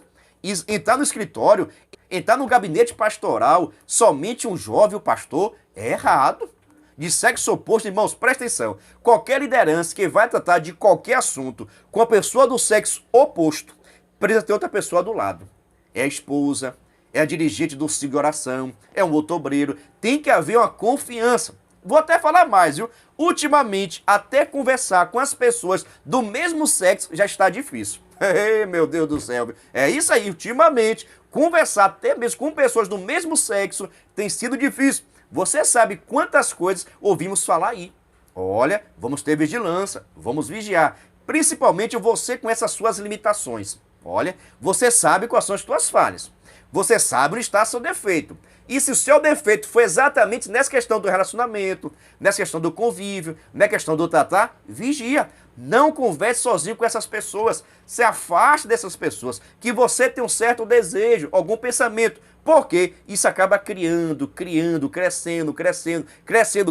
entrar no escritório, entrar no gabinete pastoral, somente um jovem, o pastor, é errado. De sexo oposto, irmãos, presta atenção. Qualquer liderança que vai tratar de qualquer assunto com a pessoa do sexo oposto, precisa ter outra pessoa do lado. É a esposa, é a dirigente do ciclo de oração, é um outro obreiro. Tem que haver uma confiança. Vou até falar mais, viu? Ultimamente, até conversar com as pessoas do mesmo sexo já está difícil. Ei, meu Deus do céu. É isso aí, ultimamente, conversar até mesmo com pessoas do mesmo sexo tem sido difícil. Você sabe quantas coisas ouvimos falar aí. Olha, vamos ter vigilância, vamos vigiar. Principalmente você com essas suas limitações. Olha, você sabe quais são as suas falhas. Você sabe onde está seu defeito. E se o seu defeito foi exatamente nessa questão do relacionamento, nessa questão do convívio, nessa questão do tratar, vigia. Não converse sozinho com essas pessoas. Se afaste dessas pessoas, que você tem um certo desejo, algum pensamento. Porque isso acaba criando, crescendo.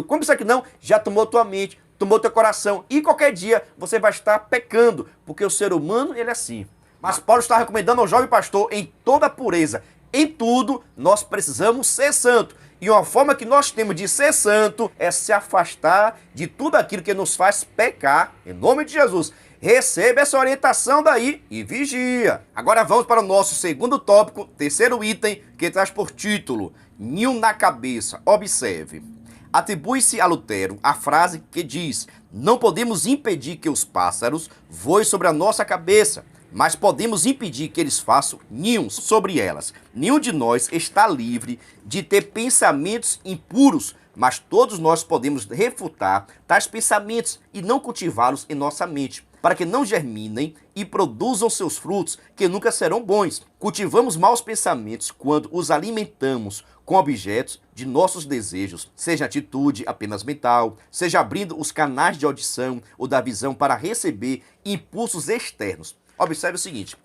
Como isso aqui não, já tomou tua mente, tomou teu coração. E qualquer dia você vai estar pecando, porque o ser humano, ele é assim. Mas Paulo está recomendando ao jovem pastor, em toda pureza, em tudo, nós precisamos ser santo. E uma forma que nós temos de ser santo é se afastar de tudo aquilo que nos faz pecar. Em nome de Jesus, receba essa orientação daí e vigia. Agora vamos para o nosso segundo tópico, terceiro item, que traz por título, ninho na cabeça. Observe. Atribui-se a Lutero a frase que diz: não podemos impedir que os pássaros voem sobre a nossa cabeça, mas podemos impedir que eles façam ninhos sobre elas. Nenhum de nós está livre de ter pensamentos impuros, mas todos nós podemos refutar tais pensamentos e não cultivá-los em nossa mente, para que não germinem e produzam seus frutos, que nunca serão bons. Cultivamos maus pensamentos quando os alimentamos com objetos de nossos desejos, seja atitude apenas mental, seja abrindo os canais de audição ou da visão para receber impulsos externos. Observe o seguinte,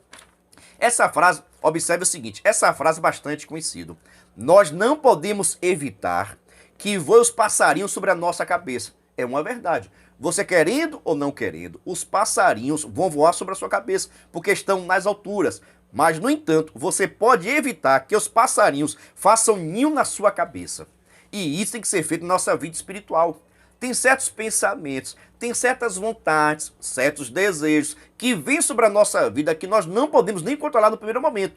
essa frase é bastante conhecida. Nós não podemos evitar que voem os passarinhos sobre a nossa cabeça. É uma verdade. Você querendo ou não querendo, os passarinhos vão voar sobre a sua cabeça, porque estão nas alturas. Mas, no entanto, você pode evitar que os passarinhos façam ninho na sua cabeça. E isso tem que ser feito na nossa vida espiritual. Tem certos pensamentos, tem certas vontades, certos desejos que vêm sobre a nossa vida que nós não podemos nem controlar no primeiro momento.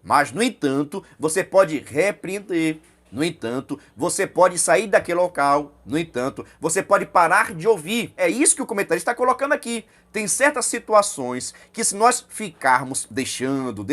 Mas, no entanto, você pode repreender. No entanto, você pode sair daquele local. No entanto, você pode parar de ouvir. É isso que o comentarista está colocando aqui. Tem certas situações que, se nós ficarmos deixando,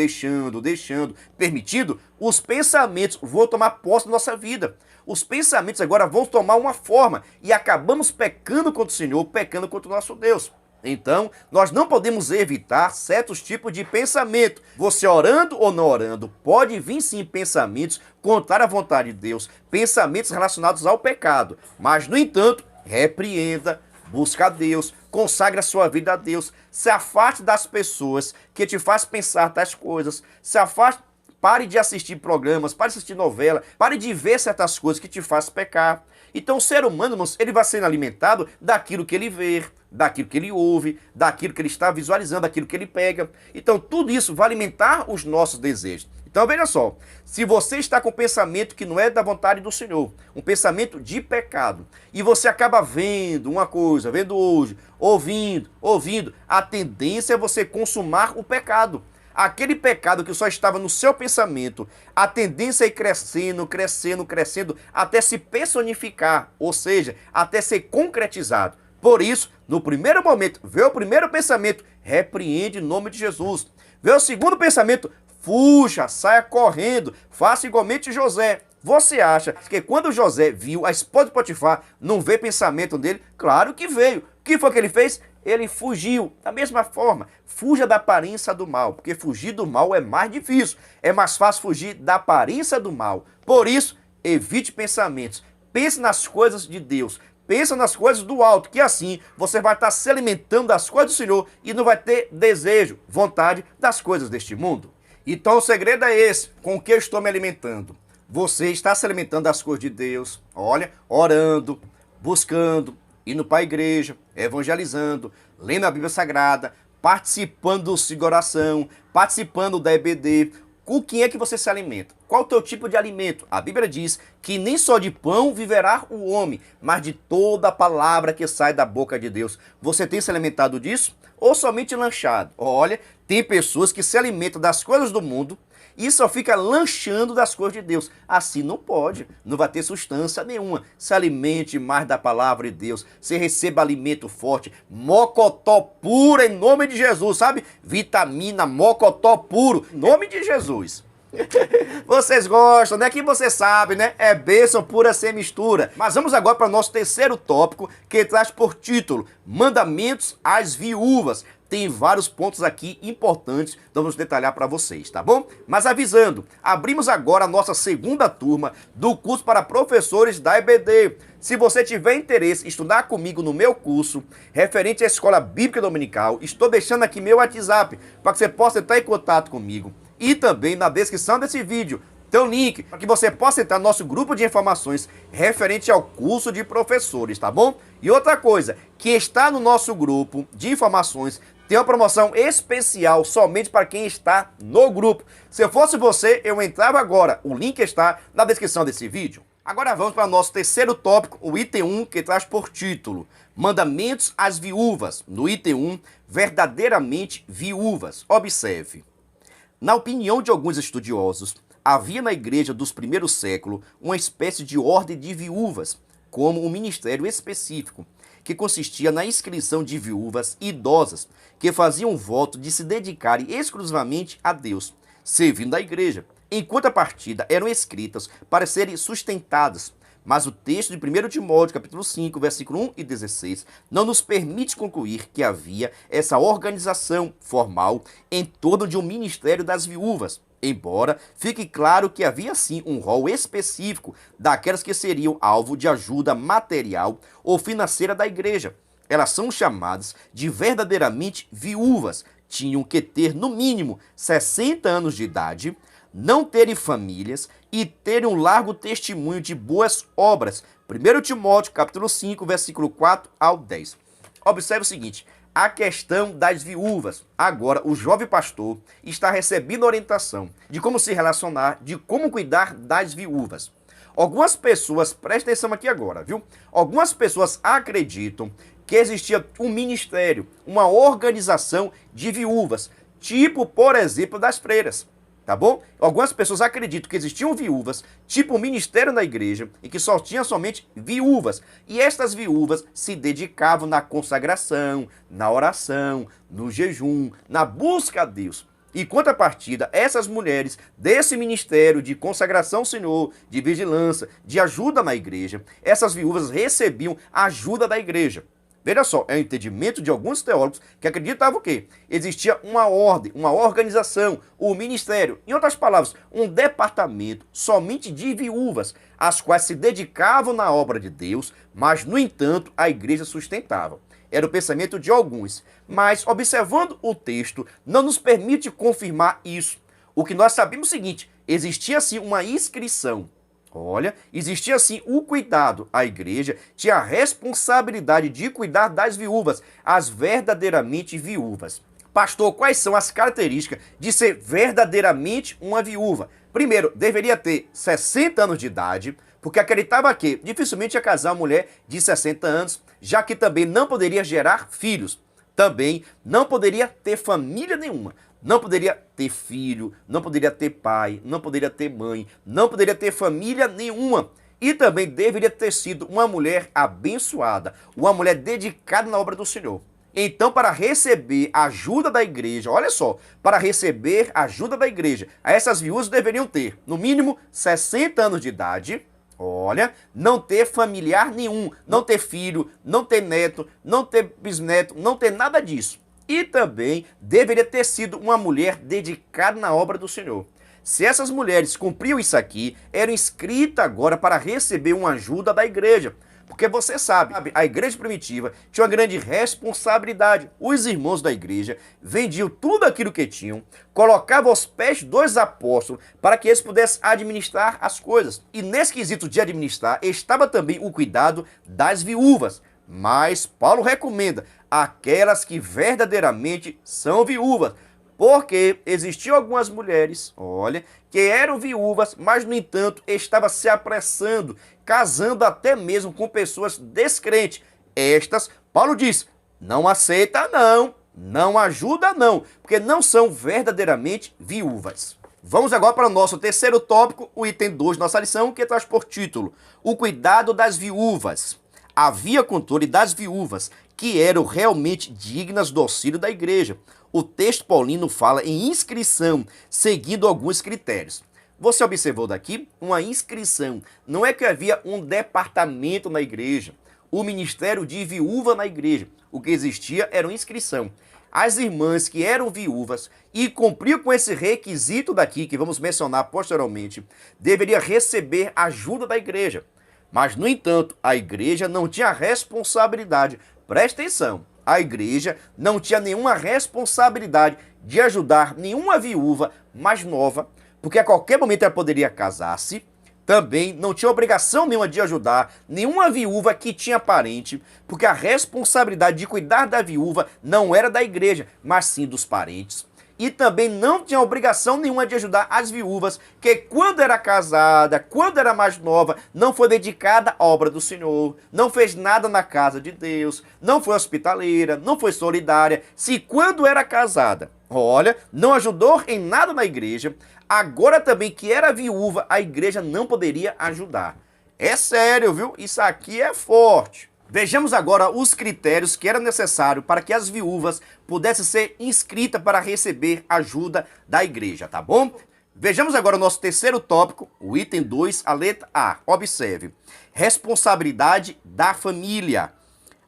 permitindo, os pensamentos vão tomar posse da nossa vida. Os pensamentos agora vão tomar uma forma e acabamos pecando contra o Senhor, pecando contra o nosso Deus. Então, nós não podemos evitar certos tipos de pensamento. Você orando ou não orando, pode vir sim pensamentos contrários à vontade de Deus, pensamentos relacionados ao pecado. Mas, no entanto, repreenda, busca a Deus, consagre a sua vida a Deus, se afaste das pessoas que te fazem pensar tais coisas, se afaste. Pare de assistir programas, pare de assistir novela, pare de ver certas coisas que te fazem pecar. Então o ser humano, irmãos, ele vai sendo alimentado daquilo que ele vê, daquilo que ele ouve, daquilo que ele está visualizando, daquilo que ele pega. Então tudo isso vai alimentar os nossos desejos. Então veja só, se você está com um pensamento que não é da vontade do Senhor, um pensamento de pecado, e você acaba vendo uma coisa, vendo hoje, ouvindo, a tendência é você consumar o pecado. Aquele pecado que só estava no seu pensamento, a tendência é ir crescendo, até se personificar, ou seja, até ser concretizado. Por isso, no primeiro momento, vê o primeiro pensamento, repreende em nome de Jesus. Vê o segundo pensamento, fuja, saia correndo, faça igualmente José. Você acha que quando José viu a esposa de Potifar, não veio pensamento dele? Claro que veio. O que foi que ele fez? Ele fugiu. Da mesma forma, fuja da aparência do mal, porque fugir do mal é mais difícil. É mais fácil fugir da aparência do mal. Por isso, evite pensamentos. pense nas coisas de Deus. Pensa nas coisas do alto, que assim você vai estar se alimentando das coisas do Senhor e não vai ter desejo, vontade das coisas deste mundo. Então o segredo é esse, com o que eu estou me alimentando. Você está se alimentando das coisas de Deus, olha, orando, buscando, indo para a igreja, evangelizando, lendo a Bíblia Sagrada, participando do ciclo de oração, participando da EBD. Com quem é que você se alimenta? Qual o teu tipo de alimento? A Bíblia diz que nem só de pão viverá o homem, mas de toda a palavra que sai da boca de Deus. Você tem se alimentado disso? Ou somente lanchado? Olha, tem pessoas que se alimentam das coisas do mundo e só fica lanchando das coisas de Deus. Assim não pode, não vai ter substância nenhuma. Se alimente mais da palavra de Deus, você receba alimento forte, mocotó puro em nome de Jesus, sabe? Vitamina, mocotó puro, em nome de Jesus. Vocês gostam, né? Que você sabe, né? É bênção pura sem mistura. Mas vamos agora para o nosso terceiro tópico, que traz por título Mandamentos às Viúvas. Tem vários pontos aqui importantes, então vamos detalhar para vocês, tá bom? Mas avisando, abrimos agora a nossa segunda turma do curso para professores da EBD. Se você tiver interesse em estudar comigo no meu curso, referente à Escola Bíblica Dominical, estou deixando aqui meu WhatsApp para que você possa entrar em contato comigo. E também na descrição desse vídeo tem um link para que você possa entrar no nosso grupo de informações referente ao curso de professores, tá bom? E outra coisa, que está no nosso grupo de informações tem uma promoção especial somente para quem está no grupo. Se eu fosse você, eu entrava agora. O link está na descrição desse vídeo. Agora vamos para o nosso terceiro tópico, o item 1, que traz por título Mandamentos às Viúvas. No item 1, verdadeiramente viúvas. Observe. Na opinião de alguns estudiosos, havia na igreja dos primeiros séculos uma espécie de ordem de viúvas, como um ministério específico, que consistia na inscrição de viúvas idosas que faziam voto de se dedicarem exclusivamente a Deus, servindo a igreja. Em contrapartida, eram escritas para serem sustentadas. Mas o texto de 1 Timóteo, capítulo 5, versículo 1 e 16, não nos permite concluir que havia essa organização formal em torno de um ministério das viúvas, embora fique claro que havia sim um rol específico daquelas que seriam alvo de ajuda material ou financeira da igreja. Elas são chamadas de verdadeiramente viúvas, tinham que ter no mínimo 60 anos de idade, não terem famílias e terem um largo testemunho de boas obras. 1 Timóteo, capítulo 5, versículo 4 ao 10. Observe o seguinte, a questão das viúvas. Agora, o jovem pastor está recebendo orientação de como se relacionar, de como cuidar das viúvas. Algumas pessoas, presta atenção aqui agora, viu? Algumas pessoas acreditam que existia um ministério, uma organização de viúvas, tipo, por exemplo, das freiras. Tá bom? Algumas pessoas acreditam que existiam viúvas, tipo um ministério na igreja, e que só tinha somente viúvas. E estas viúvas se dedicavam na consagração, na oração, no jejum, na busca a Deus. Em contrapartida, essas mulheres desse ministério de consagração ao Senhor, de vigilância, de ajuda na igreja, essas viúvas recebiam ajuda da igreja. Veja só, é o entendimento de alguns teólogos que acreditavam que existia uma ordem, uma organização, um ministério, em outras palavras, um departamento somente de viúvas, as quais se dedicavam na obra de Deus, mas, no entanto, a igreja sustentava. Era o pensamento de alguns, mas, observando o texto, não nos permite confirmar isso. O que nós sabemos é o seguinte, existia sim uma inscrição. Olha, existia assim o cuidado. A igreja tinha a responsabilidade de cuidar das viúvas, as verdadeiramente viúvas. Pastor, quais são as características de ser verdadeiramente uma viúva? Primeiro, deveria ter 60 anos de idade, porque acreditava que dificilmente ia casar uma mulher de 60 anos, já que também não poderia gerar filhos. Também não poderia ter família nenhuma. Não poderia ter filho, não poderia ter pai, não poderia ter mãe, não poderia ter família nenhuma. E também deveria ter sido uma mulher abençoada, uma mulher dedicada na obra do Senhor. Então, para receber a ajuda da igreja, olha só, para receber a ajuda da igreja, essas viúvas deveriam ter, no mínimo, 60 anos de idade. Olha, não ter familiar nenhum, não ter filho, não ter neto, não ter bisneto, não ter nada disso. E também deveria ter sido uma mulher dedicada na obra do Senhor. Se essas mulheres cumpriam isso aqui, eram inscritas agora para receber uma ajuda da igreja. Porque você sabe, a igreja primitiva tinha uma grande responsabilidade. Os irmãos da igreja vendiam tudo aquilo que tinham, colocavam aos pés dos apóstolos para que eles pudessem administrar as coisas. E nesse quesito de administrar estava também o cuidado das viúvas. Mas Paulo recomenda aquelas que verdadeiramente são viúvas. Porque existiam algumas mulheres, olha, que eram viúvas, mas no entanto estavam se apressando, casando até mesmo com pessoas descrentes. Estas, Paulo diz, não aceita não, não ajuda não, porque não são verdadeiramente viúvas. Vamos agora para o nosso terceiro tópico, o item 2 da nossa lição, que traz por título, o cuidado das viúvas. Havia controle das viúvas, que eram realmente dignas do auxílio da igreja. O texto paulino fala em inscrição, seguindo alguns critérios. Você observou daqui uma inscrição. Não é que havia um departamento na igreja, o ministério de viúva na igreja. O que existia era uma inscrição. As irmãs que eram viúvas e cumpriam com esse requisito daqui, que vamos mencionar posteriormente, deveriam receber ajuda da igreja. Mas, no entanto, a igreja não tinha responsabilidade. Presta atenção. A igreja não tinha nenhuma responsabilidade de ajudar nenhuma viúva mais nova, porque a qualquer momento ela poderia casar-se. Também não tinha obrigação nenhuma de ajudar nenhuma viúva que tinha parente, porque a responsabilidade de cuidar da viúva não era da igreja, mas sim dos parentes. E também não tinha obrigação nenhuma de ajudar as viúvas que quando era casada, quando era mais nova, não foi dedicada à obra do Senhor, não fez nada na casa de Deus, não foi hospitaleira, não foi solidária. Se quando era casada, olha, não ajudou em nada na igreja, agora também que era viúva, a igreja não poderia ajudar. É sério, viu? Isso aqui é forte. Vejamos agora os critérios que eram necessários para que as viúvas pudessem ser inscritas para receber ajuda da igreja, tá bom? Vejamos agora o nosso terceiro tópico, o item 2, a letra A. Observe, responsabilidade da família.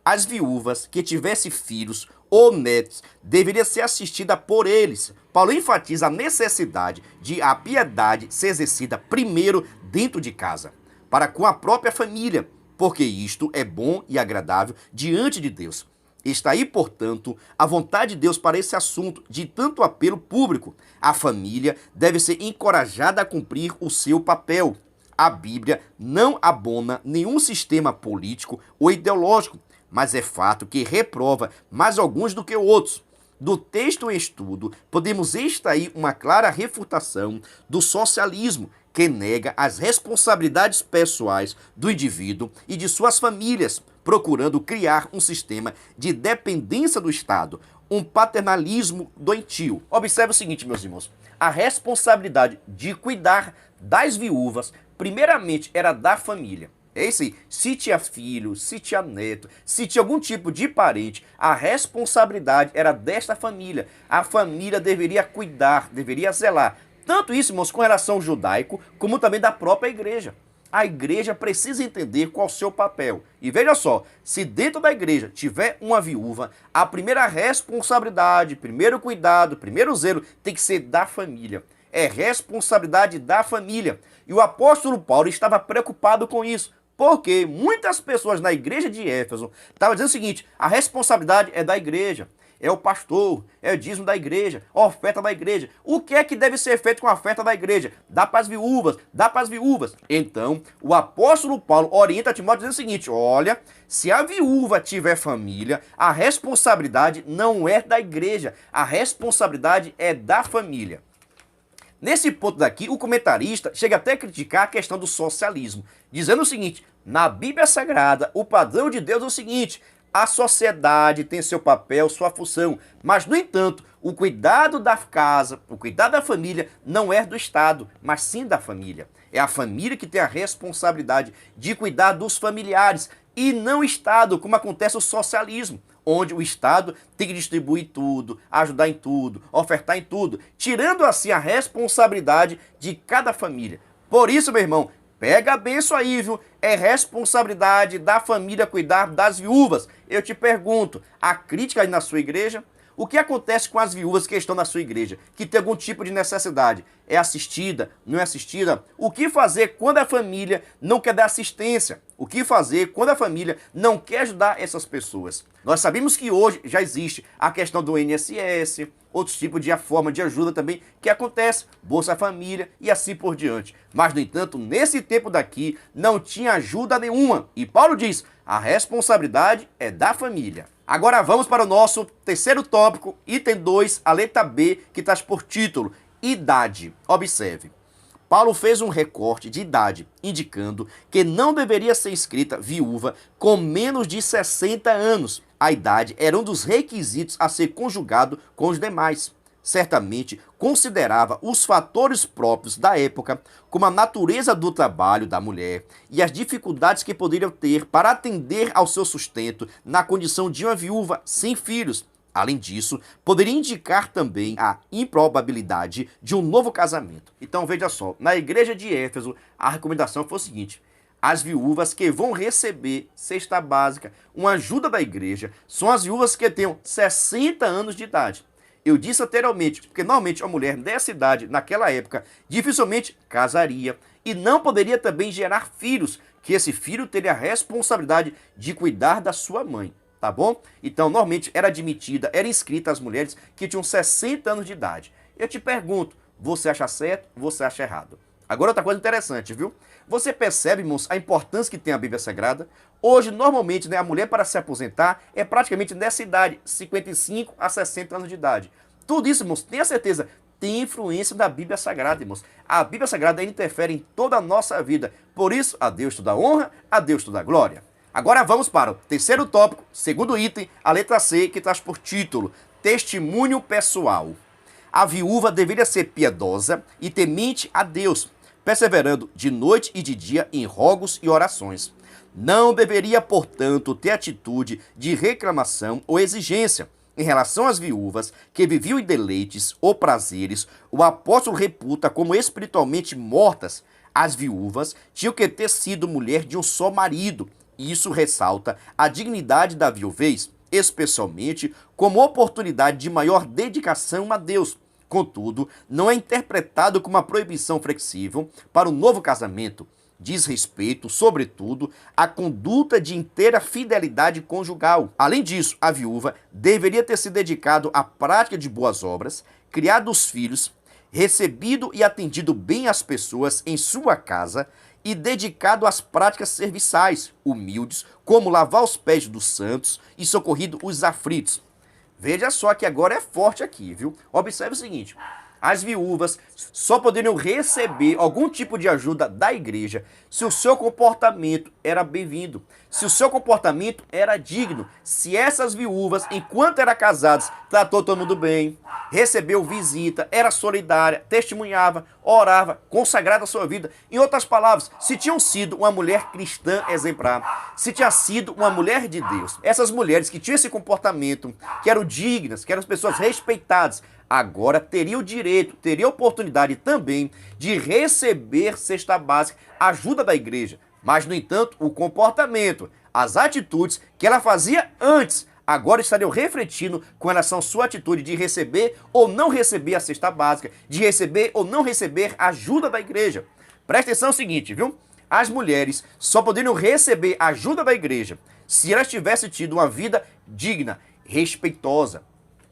As viúvas que tivessem filhos ou netos deveriam ser assistidas por eles. Paulo enfatiza a necessidade de a piedade ser exercida primeiro dentro de casa, para com a própria família, porque isto é bom e agradável diante de Deus. Está aí, portanto, a vontade de Deus para esse assunto de tanto apelo público. A família deve ser encorajada a cumprir o seu papel. A Bíblia não abona nenhum sistema político ou ideológico, mas é fato que reprova mais alguns do que outros. Do texto em estudo, podemos extrair uma clara refutação do socialismo, que nega as responsabilidades pessoais do indivíduo e de suas famílias, procurando criar um sistema de dependência do Estado, um paternalismo doentio. Observe o seguinte, meus irmãos, a responsabilidade de cuidar das viúvas, primeiramente, era da família. É isso aí. Se tinha filho, se tinha neto, se tinha algum tipo de parente, a responsabilidade era desta família. A família deveria cuidar, deveria zelar. Tanto isso, irmãos, com relação ao judaico, como também da própria igreja. A igreja precisa entender qual é o seu papel. E veja só, se dentro da igreja tiver uma viúva, a primeira responsabilidade, primeiro cuidado, primeiro zelo tem que ser da família. É responsabilidade da família. E o apóstolo Paulo estava preocupado com isso, porque muitas pessoas na igreja de Éfeso estavam dizendo o seguinte, a responsabilidade é da igreja. É o pastor, é o dízimo da igreja, a oferta da igreja. O que é que deve ser feito com a oferta da igreja? Dá para as viúvas, dá para as viúvas. Então, o apóstolo Paulo orienta Timóteo dizendo o seguinte, olha, se a viúva tiver família, a responsabilidade não é da igreja, a responsabilidade é da família. Nesse ponto daqui, o comentarista chega até a criticar a questão do socialismo, dizendo o seguinte, na Bíblia Sagrada, o padrão de Deus é o seguinte, a sociedade tem seu papel, sua função, mas, no entanto, o cuidado da casa, o cuidado da família não é do Estado, mas sim da família. É a família que tem a responsabilidade de cuidar dos familiares e não o Estado, como acontece no socialismo, onde o Estado tem que distribuir tudo, ajudar em tudo, ofertar em tudo, tirando assim a responsabilidade de cada família. Por isso, meu irmão, pega bem isso aí, viu? É responsabilidade da família cuidar das viúvas. Eu te pergunto, há crítica aí na sua igreja? O que acontece com as viúvas que estão na sua igreja, que tem algum tipo de necessidade? É assistida? Não é assistida? O que fazer quando a família não quer dar assistência? O que fazer quando a família não quer ajudar essas pessoas? Nós sabemos que hoje já existe a questão do INSS, outros tipos de forma de ajuda também que acontece, Bolsa Família e assim por diante. Mas, no entanto, nesse tempo daqui não tinha ajuda nenhuma. E Paulo diz, a responsabilidade é da família. Agora vamos para o nosso terceiro tópico, item 2, a letra B, que traz por título, idade. Observe. Paulo fez um recorte de idade, indicando que não deveria ser inscrita viúva com menos de 60 anos. A idade era um dos requisitos a ser conjugado com os demais. Certamente considerava os fatores próprios da época, como a natureza do trabalho da mulher e as dificuldades que poderiam ter para atender ao seu sustento na condição de uma viúva sem filhos. Além disso, poderia indicar também a improbabilidade de um novo casamento. Então veja só, na igreja de Éfeso, a recomendação foi o seguinte: as viúvas que vão receber cesta básica, uma ajuda da igreja, são as viúvas que tenham 60 anos de idade. Eu disse anteriormente, porque normalmente uma mulher dessa idade, naquela época, dificilmente casaria e não poderia também gerar filhos, que esse filho teria a responsabilidade de cuidar da sua mãe. Tá bom? Então, normalmente era admitida, era inscrita as mulheres que tinham 60 anos de idade. Eu te pergunto, você acha certo ou você acha errado? Agora outra coisa interessante, viu? Você percebe, irmãos, a importância que tem a Bíblia Sagrada? Hoje, normalmente, né, a mulher para se aposentar é praticamente nessa idade, 55 a 60 anos de idade. Tudo isso, irmãos, tenha certeza, tem influência da Bíblia Sagrada, irmãos. A Bíblia Sagrada interfere em toda a nossa vida. Por isso, a Deus toda honra, a Deus toda glória. Agora vamos para o terceiro tópico, segundo item, a letra C, que traz por título, testemunho pessoal. A viúva deveria ser piedosa e temente a Deus, perseverando de noite e de dia em rogos e orações. Não deveria, portanto, ter atitude de reclamação ou exigência. Em relação às viúvas que viviam em deleites ou prazeres, o apóstolo reputa como espiritualmente mortas. As viúvas tinham que ter sido mulher de um só marido. Isso ressalta a dignidade da viuvez, especialmente como oportunidade de maior dedicação a Deus. Contudo, não é interpretado como uma proibição flexível para o novo casamento. Diz respeito, sobretudo, à conduta de inteira fidelidade conjugal. Além disso, a viúva deveria ter se dedicado à prática de boas obras, criado os filhos, recebido e atendido bem as pessoas em sua casa, e dedicado às práticas serviçais, humildes, como lavar os pés dos santos e socorrido os aflitos. Veja só que agora é forte aqui, viu? Observe o seguinte, as viúvas só poderiam receber algum tipo de ajuda da igreja se o seu comportamento era bem-vindo, se o seu comportamento era digno, se essas viúvas, enquanto eram casadas, tratou todo mundo bem, recebeu visita, era solidária, testemunhava, orava, consagrada a sua vida. Em outras palavras, se tinham sido uma mulher cristã exemplar, se tinha sido uma mulher de Deus, essas mulheres que tinham esse comportamento, que eram dignas, que eram pessoas respeitadas, agora teria o direito, teria a oportunidade também de receber cesta básica, ajuda da igreja. Mas, no entanto, o comportamento, as atitudes que ela fazia antes, agora estariam refletindo com relação à sua atitude de receber ou não receber a cesta básica, de receber ou não receber a ajuda da igreja. Presta atenção no seguinte, viu? As mulheres só poderiam receber a ajuda da igreja se elas tivessem tido uma vida digna, respeitosa,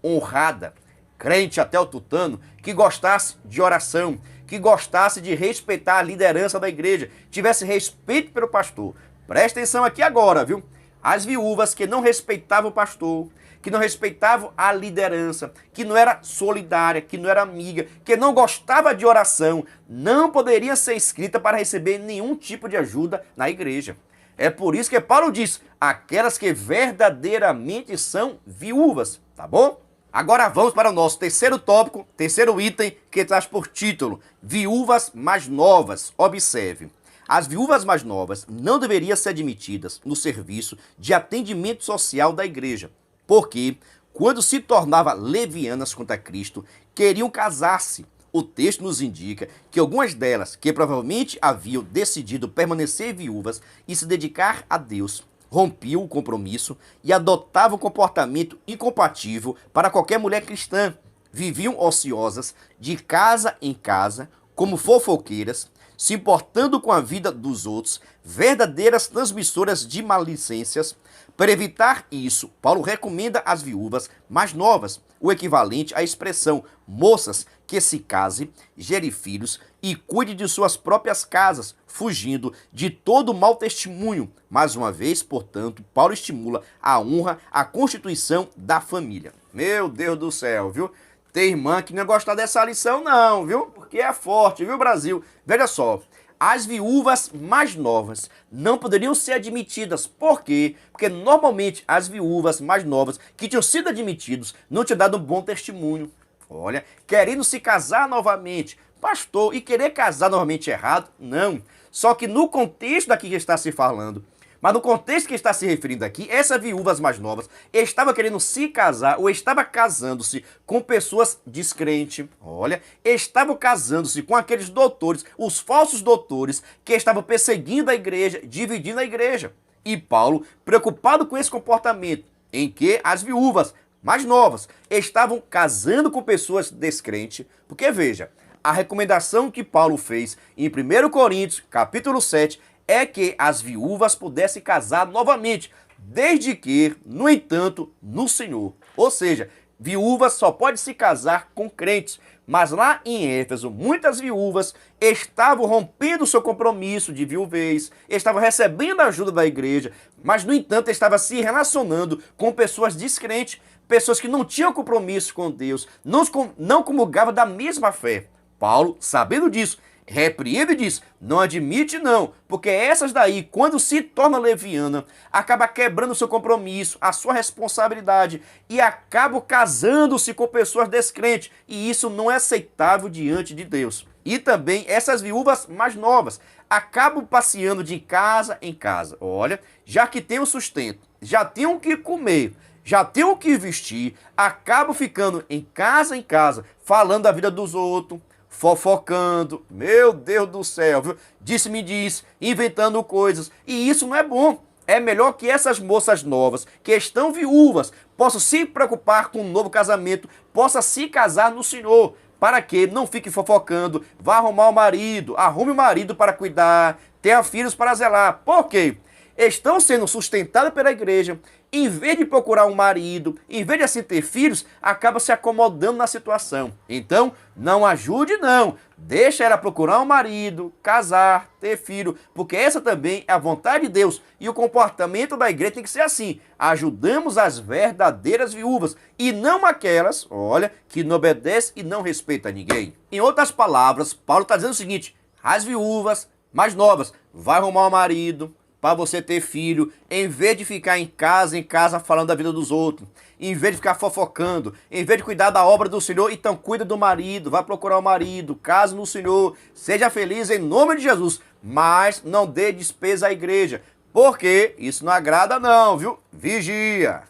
honrada, crente até o tutano, que gostasse de oração, que gostasse de respeitar a liderança da igreja, tivesse respeito pelo pastor. Presta atenção aqui agora, viu? As viúvas que não respeitavam o pastor, que não respeitavam a liderança, que não era solidária, que não era amiga, que não gostava de oração, não poderiam ser inscritas para receber nenhum tipo de ajuda na igreja. É por isso que Paulo diz, aquelas que verdadeiramente são viúvas, tá bom? Agora vamos para o nosso terceiro tópico, terceiro item, que traz por título, viúvas mais novas. Observe, as viúvas mais novas não deveriam ser admitidas no serviço de atendimento social da igreja, porque, quando se tornavam levianas contra Cristo, queriam casar-se. O texto nos indica que algumas delas, que provavelmente haviam decidido permanecer viúvas e se dedicar a Deus, rompiam o compromisso e adotavam um comportamento incompatível para qualquer mulher cristã. Viviam ociosas, de casa em casa, como fofoqueiras, se importando com a vida dos outros, verdadeiras transmissoras de maledicências. Para evitar isso, Paulo recomenda às viúvas mais novas, o equivalente à expressão moças, que se case, gere filhos e cuide de suas próprias casas, fugindo de todo mau testemunho. Mais uma vez, portanto, Paulo estimula a honra, a constituição da família. Meu Deus do céu, viu? Tem irmã que não ia gostar dessa lição não, viu? Porque é forte, viu, Brasil? Veja só, as viúvas mais novas não poderiam ser admitidas. Por quê? Porque normalmente as viúvas mais novas que tinham sido admitidos não tinham dado um bom testemunho. Olha, querendo se casar novamente. Pastor, e querer casar novamente é errado? Não. Só que no contexto daqui que está se falando, mas no contexto que está se referindo aqui, essas viúvas mais novas estavam querendo se casar ou estavam casando-se com pessoas descrentes. Olha, estavam casando-se com aqueles doutores, os falsos doutores que estavam perseguindo a igreja, dividindo a igreja. E Paulo, preocupado com esse comportamento, em que as viúvas mais novas estavam casando com pessoas descrentes, porque veja, a recomendação que Paulo fez em 1 Coríntios, capítulo 7, é que as viúvas pudessem casar novamente, desde que, no entanto, no Senhor. Ou seja, viúvas só pode se casar com crentes. Mas lá em Éfeso, muitas viúvas estavam rompendo seu compromisso de viuvez, estavam recebendo a ajuda da igreja, mas, no entanto, estavam se relacionando com pessoas descrentes, pessoas que não tinham compromisso com Deus, não comungavam da mesma fé. Paulo, sabendo disso, repreende e diz, não admite não, porque essas daí, quando se torna leviana, acaba quebrando o seu compromisso, a sua responsabilidade e acabam casando-se com pessoas descrentes, e isso não é aceitável diante de Deus. E também essas viúvas mais novas acabam passeando de casa em casa. Olha, já que tem o sustento, já tem o que comer, já tem o que vestir, acabam ficando em casa, falando da vida dos outros, fofocando, meu Deus do céu, viu? Disse-me disse, inventando coisas, e isso não é bom. É melhor que essas moças novas, que estão viúvas, possam se preocupar com um novo casamento, possam se casar no Senhor, para que não fique fofocando, vá arrumar o marido, arrume o marido para cuidar, tenha filhos para zelar. Por quê? Estão sendo sustentadas pela igreja, em vez de procurar um marido, em vez de assim ter filhos, acaba se acomodando na situação. Então, não ajude não, deixa ela procurar um marido, casar, ter filho, porque essa também é a vontade de Deus. E o comportamento da igreja tem que ser assim, ajudamos as verdadeiras viúvas, e não aquelas, olha, que não obedecem e não respeitam ninguém. Em outras palavras, Paulo está dizendo o seguinte, as viúvas mais novas, vai arrumar um marido, para você ter filho, em vez de ficar em casa falando da vida dos outros, em vez de ficar fofocando, em vez de cuidar da obra do Senhor, então cuida do marido, vai procurar o marido, case no Senhor, seja feliz em nome de Jesus, mas não dê despesa à igreja, porque isso não agrada não, viu? Vigia!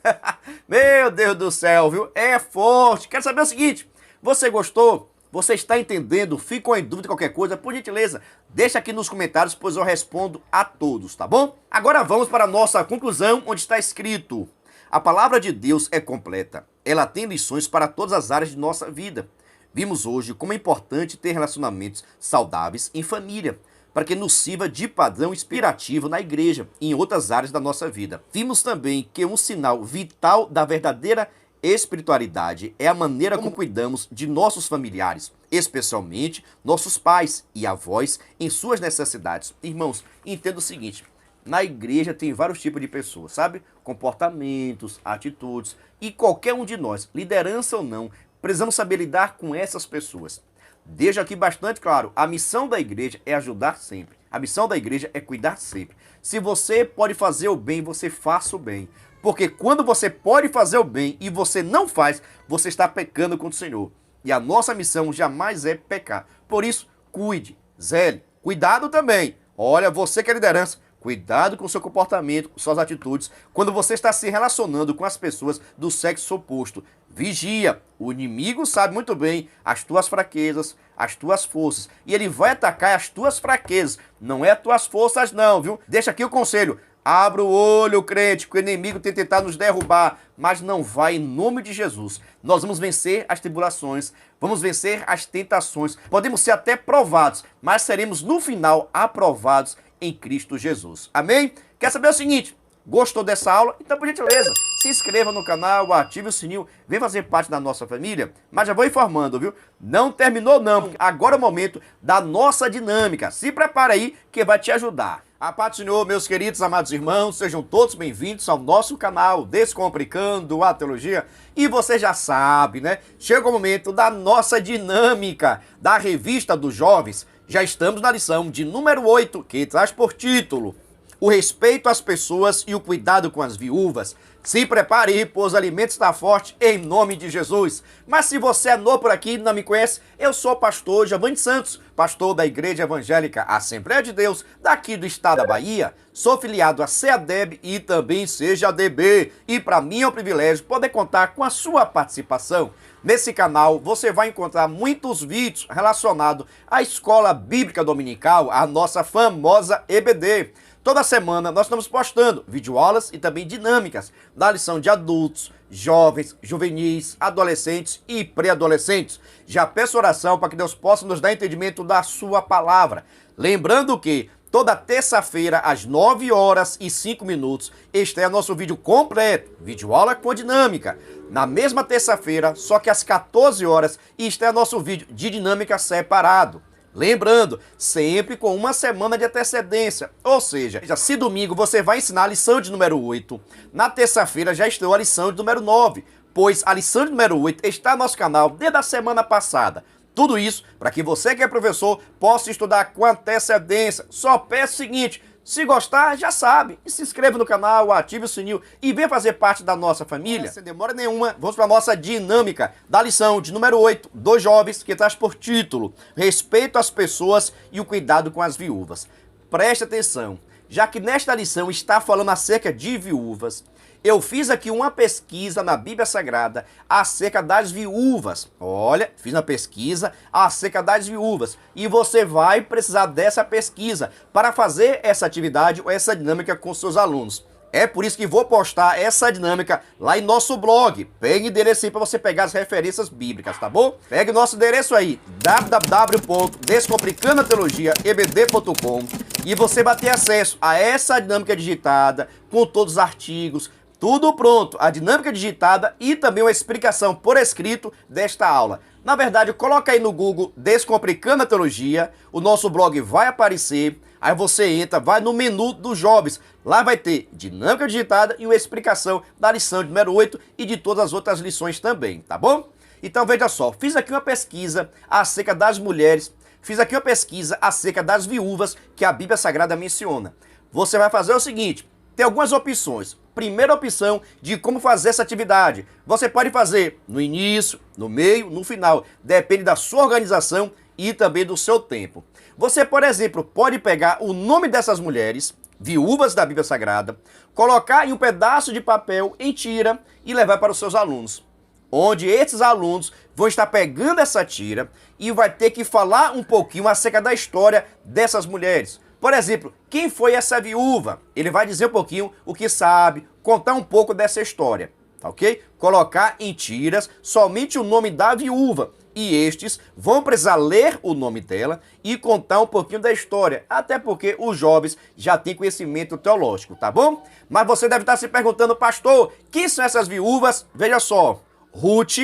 Meu Deus do céu, viu? É forte. Quero saber o seguinte, você gostou? Você está entendendo? Ficou em dúvida de qualquer coisa? Por gentileza, deixa aqui nos comentários, pois eu respondo a todos, tá bom? Agora vamos para a nossa conclusão, onde está escrito: a palavra de Deus é completa. Ela tem lições para todas as áreas de nossa vida. Vimos hoje como é importante ter relacionamentos saudáveis em família, para que nos sirva de padrão inspirativo na igreja e em outras áreas da nossa vida. Vimos também que um sinal vital da verdadeira espiritualidade é a maneira como cuidamos de nossos familiares, especialmente nossos pais e avós em suas necessidades. Irmãos, entenda o seguinte, na igreja tem vários tipos de pessoas, sabe? Comportamentos, atitudes, e qualquer um de nós, liderança ou não, precisamos saber lidar com essas pessoas. Deixa aqui bastante claro, a missão da igreja é ajudar sempre. A missão da igreja é cuidar sempre. Se você pode fazer o bem, você faça o bem. Porque quando você pode fazer o bem e você não faz, você está pecando contra o Senhor. E a nossa missão jamais é pecar. Por isso, cuide, zele, cuidado também. Olha, você que é liderança, cuidado com o seu comportamento, com suas atitudes, quando você está se relacionando com as pessoas do sexo oposto. Vigia, o inimigo sabe muito bem as tuas fraquezas, as tuas forças, e ele vai atacar as tuas fraquezas, não é as tuas forças não, viu? Deixa aqui o conselho, Abra o olho, crente, que o inimigo tem tentado nos derrubar, mas não vai em nome de Jesus. Nós vamos vencer as tribulações, vamos vencer as tentações, podemos ser até provados, mas seremos no final aprovados em Cristo Jesus. Amém? Quer saber o seguinte? Gostou dessa aula? Então, por gentileza, se inscreva no canal, ative o sininho, vem fazer parte da nossa família. Mas já vou informando, viu? Não terminou não, agora é o momento da nossa dinâmica. Se prepara aí que vai te ajudar. A paz do Senhor, meus queridos amados irmãos, sejam todos bem-vindos ao nosso canal Descomplicando a Teologia. E você já sabe, né? Chega o momento da nossa dinâmica da Revista dos Jovens. Já estamos na lição de número 8, que traz por título o respeito às pessoas e o cuidado com as viúvas. Se prepare aí, pois o alimento está forte em nome de Jesus. Mas se você é novo por aqui e não me conhece, eu sou o pastor Giovanni Santos, pastor da Igreja Evangélica Assembleia de Deus, daqui do estado da Bahia. Sou filiado a CEADEB e também CEADB. E para mim é um privilégio poder contar com a sua participação. Nesse canal você vai encontrar muitos vídeos relacionados à Escola Bíblica Dominical, a nossa famosa EBD. Toda semana nós estamos postando videoaulas e também dinâmicas da lição de adultos, jovens, juvenis, adolescentes e pré-adolescentes. Já peço oração para que Deus possa nos dar entendimento da sua palavra. Lembrando que toda terça-feira, às 9h05, estreia nosso vídeo completo, videoaula com dinâmica. Na mesma terça-feira, só que às 14 horas, estreia nosso vídeo de dinâmica separado. Lembrando, sempre com uma semana de antecedência, ou seja, se domingo você vai ensinar a lição de número 8, na terça-feira já estreou a lição de número 9, pois a lição de número 8 está no nosso canal desde a semana passada. Tudo isso para que você que é professor possa estudar com antecedência. Só peço o seguinte, se gostar, já sabe, se inscreva no canal, ative o sininho e venha fazer parte da nossa família. Sem demora nenhuma, vamos para a nossa dinâmica da lição de número 8 dos jovens, que traz por título Respeito às pessoas e o cuidado com as viúvas. Preste atenção, já que nesta lição está falando acerca de viúvas, eu fiz aqui uma pesquisa na Bíblia Sagrada acerca das viúvas. Olha, fiz uma pesquisa acerca das viúvas. E você vai precisar dessa pesquisa para fazer essa atividade ou essa dinâmica com seus alunos. É por isso que vou postar essa dinâmica lá em nosso blog. Pegue o endereço aí para você pegar as referências bíblicas, tá bom? Pegue o nosso endereço aí, www.descomplicandoteologiaebd.com, e você vai ter acesso a essa dinâmica digitada com todos os artigos, tudo pronto, a dinâmica digitada e também uma explicação por escrito desta aula. Na verdade, coloca aí no Google Descomplicando a Teologia, o nosso blog vai aparecer, aí você entra, vai no menu dos jovens, lá vai ter dinâmica digitada e uma explicação da lição de número 8 e de todas as outras lições também, tá bom? Então veja só, fiz aqui uma pesquisa acerca das mulheres, fiz aqui uma pesquisa acerca das viúvas que a Bíblia Sagrada menciona. Você vai fazer o seguinte, tem algumas opções. Primeira opção de como fazer essa atividade. Você pode fazer no início, no meio, no final. Depende da sua organização e também do seu tempo. Você, por exemplo, pode pegar o nome dessas mulheres, viúvas da Bíblia Sagrada, colocar em um pedaço de papel em tira e levar para os seus alunos. Onde esses alunos vão estar pegando essa tira e vai ter que falar um pouquinho acerca da história dessas mulheres. Por exemplo, quem foi essa viúva? Ele vai dizer um pouquinho o que sabe, contar um pouco dessa história, tá ok? Colocar em tiras somente o nome da viúva e estes vão precisar ler o nome dela e contar um pouquinho da história, até porque os jovens já têm conhecimento teológico, tá bom? Mas você deve estar se perguntando, pastor, quem são essas viúvas? Veja só, Ruth,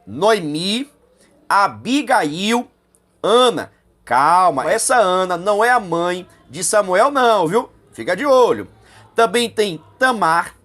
Noemi, Abigail, Ana. Calma, essa Ana não é a mãe de Samuel não, viu? Fica de olho. Também tem Tamar,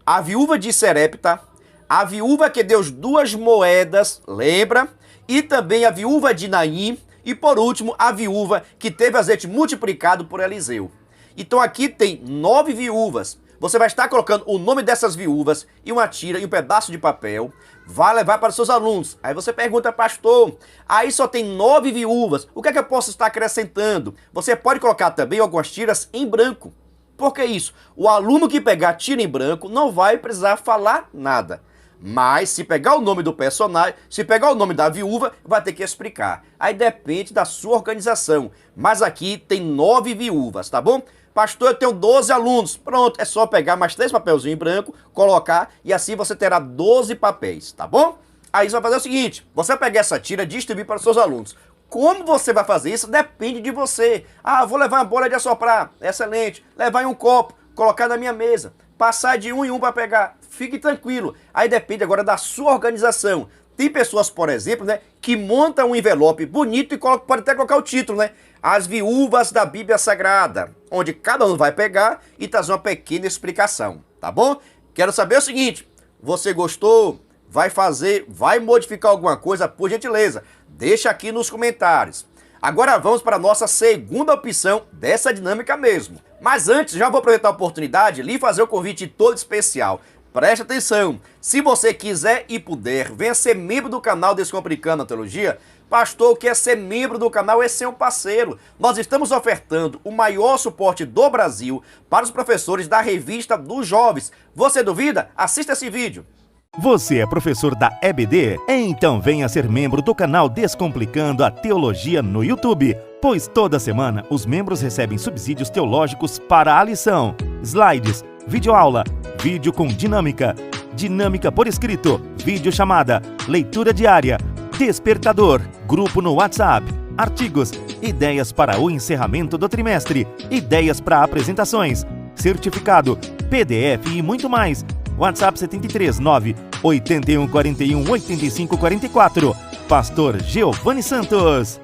a viúva de Serepta, a viúva que deu 2 moedas, lembra? E também a viúva de Naim e, por último, a viúva que teve azeite multiplicado por Eliseu. Então aqui tem 9 viúvas. Você vai estar colocando o nome dessas viúvas e uma tira e um pedaço de papel. Vai levar para os seus alunos. Aí você pergunta, pastor, aí só tem 9 viúvas. O que é que eu posso estar acrescentando? Você pode colocar também algumas tiras em branco. Por que isso? O aluno que pegar tira em branco não vai precisar falar nada. Mas se pegar o nome do personagem, se pegar o nome da viúva, vai ter que explicar. Aí depende da sua organização. Mas aqui tem 9 viúvas, tá bom? Pastor, eu tenho 12 alunos. Pronto, é só pegar mais 3 papelzinhos em branco, colocar e assim você terá 12 papéis, tá bom? Aí você vai fazer o seguinte, você vai pegar essa tira e distribuir para os seus alunos. Como você vai fazer isso depende de você. Ah, vou levar uma bola de assoprar, excelente. Levar em um copo, colocar na minha mesa. Passar de um em um para pegar, fique tranquilo. Aí depende agora da sua organização. Tem pessoas, por exemplo, né, que montam um envelope bonito e pode até colocar o título, né? As Viúvas da Bíblia Sagrada, onde cada um vai pegar e trazer uma pequena explicação, tá bom? Quero saber o seguinte, você gostou? Vai fazer, vai modificar alguma coisa, por gentileza? Deixa aqui nos comentários. Agora vamos para a nossa segunda opção dessa dinâmica mesmo. Mas antes, já vou aproveitar a oportunidade e lhe fazer um convite todo especial. Preste atenção, se você quiser e puder, venha ser membro do canal Descomplicando a Teologia. Pastor, quer ser membro do canal é ser um parceiro. Nós estamos ofertando o maior suporte do Brasil para os professores da Revista dos Jovens. Você duvida? Assista esse vídeo. Você é professor da EBD? Então venha ser membro do canal Descomplicando a Teologia no YouTube, pois toda semana os membros recebem subsídios teológicos para a lição, slides, videoaula, vídeo com dinâmica, dinâmica por escrito, videochamada, leitura diária, despertador, grupo no WhatsApp, artigos, ideias para o encerramento do trimestre, ideias para apresentações, certificado, PDF e muito mais. WhatsApp 73 9 81 41 85 44. Pastor Giovanni Santos.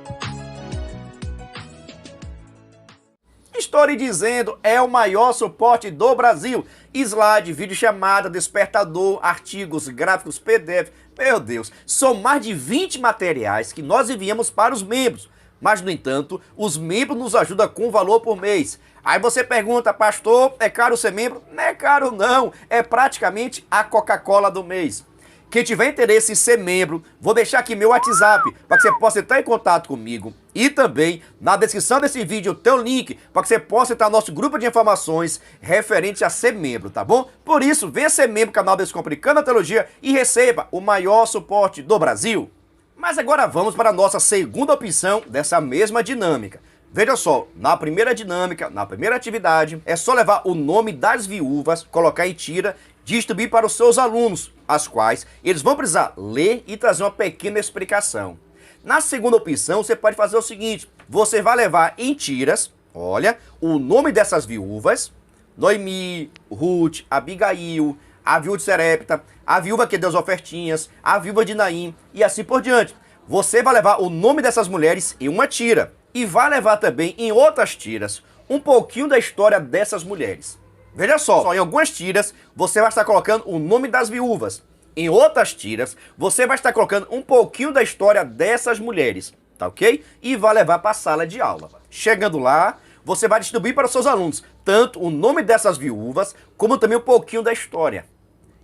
Estou lhe dizendo, é o maior suporte do Brasil. Slide, videochamada, despertador, artigos, gráficos, PDF. Meu Deus, são mais de 20 materiais que nós enviamos para os membros. Mas, no entanto, os membros nos ajudam com valor por mês. Aí você pergunta, pastor, é caro ser membro? Não é caro não, é praticamente a Coca-Cola do mês. Quem tiver interesse em ser membro, vou deixar aqui meu WhatsApp para que você possa entrar em contato comigo. E também, na descrição desse vídeo, tem o link para que você possa entrar no nosso grupo de informações referente a ser membro, tá bom? Por isso, venha ser membro do canal Descomplicando a Teologia e receba o maior suporte do Brasil. Mas agora vamos para a nossa segunda opção dessa mesma dinâmica. Veja só, na primeira dinâmica, na primeira atividade, é só levar o nome das viúvas, colocar em tira, distribuir para os seus alunos, as quais eles vão precisar ler e trazer uma pequena explicação. Na segunda opção, você pode fazer o seguinte, você vai levar em tiras, olha, o nome dessas viúvas, Noemi, Ruth, Abigail, a viúva de Serepta, a viúva que deu as ofertinhas, a viúva de Naim e assim por diante. Você vai levar o nome dessas mulheres em uma tira. E vai levar também em outras tiras um pouquinho da história dessas mulheres. Veja só, em algumas tiras você vai estar colocando o nome das viúvas. Em outras tiras você vai estar colocando um pouquinho da história dessas mulheres, tá ok? E vai levar para a sala de aula. Chegando lá, você vai distribuir para os seus alunos tanto o nome dessas viúvas, como também um pouquinho da história.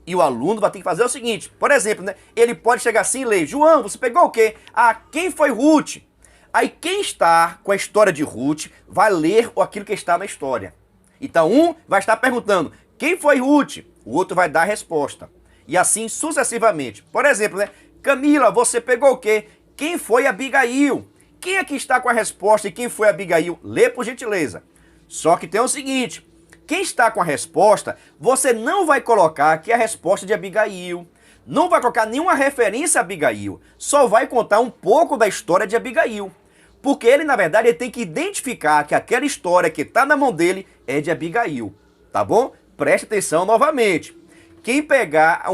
E o aluno vai ter que fazer o seguinte, por exemplo, né? Ele pode chegar assim e ler, João, você pegou o quê? Ah, quem foi Ruth? Aí quem está com a história de Ruth vai ler aquilo que está na história. Então um vai estar perguntando, quem foi Ruth? O outro vai dar a resposta. E assim sucessivamente. Por exemplo, né? Camila, você pegou o quê? Quem foi Abigail? Quem aqui está com a resposta e quem foi Abigail? Lê por gentileza. Só que tem o seguinte, quem está com a resposta, você não vai colocar que é a resposta de Abigail. Não vai colocar nenhuma referência a Abigail. Só vai contar um pouco da história de Abigail. Porque ele, na verdade, ele tem que identificar que aquela história que está na mão dele é de Abigail, tá bom? Preste atenção novamente. Quem pegar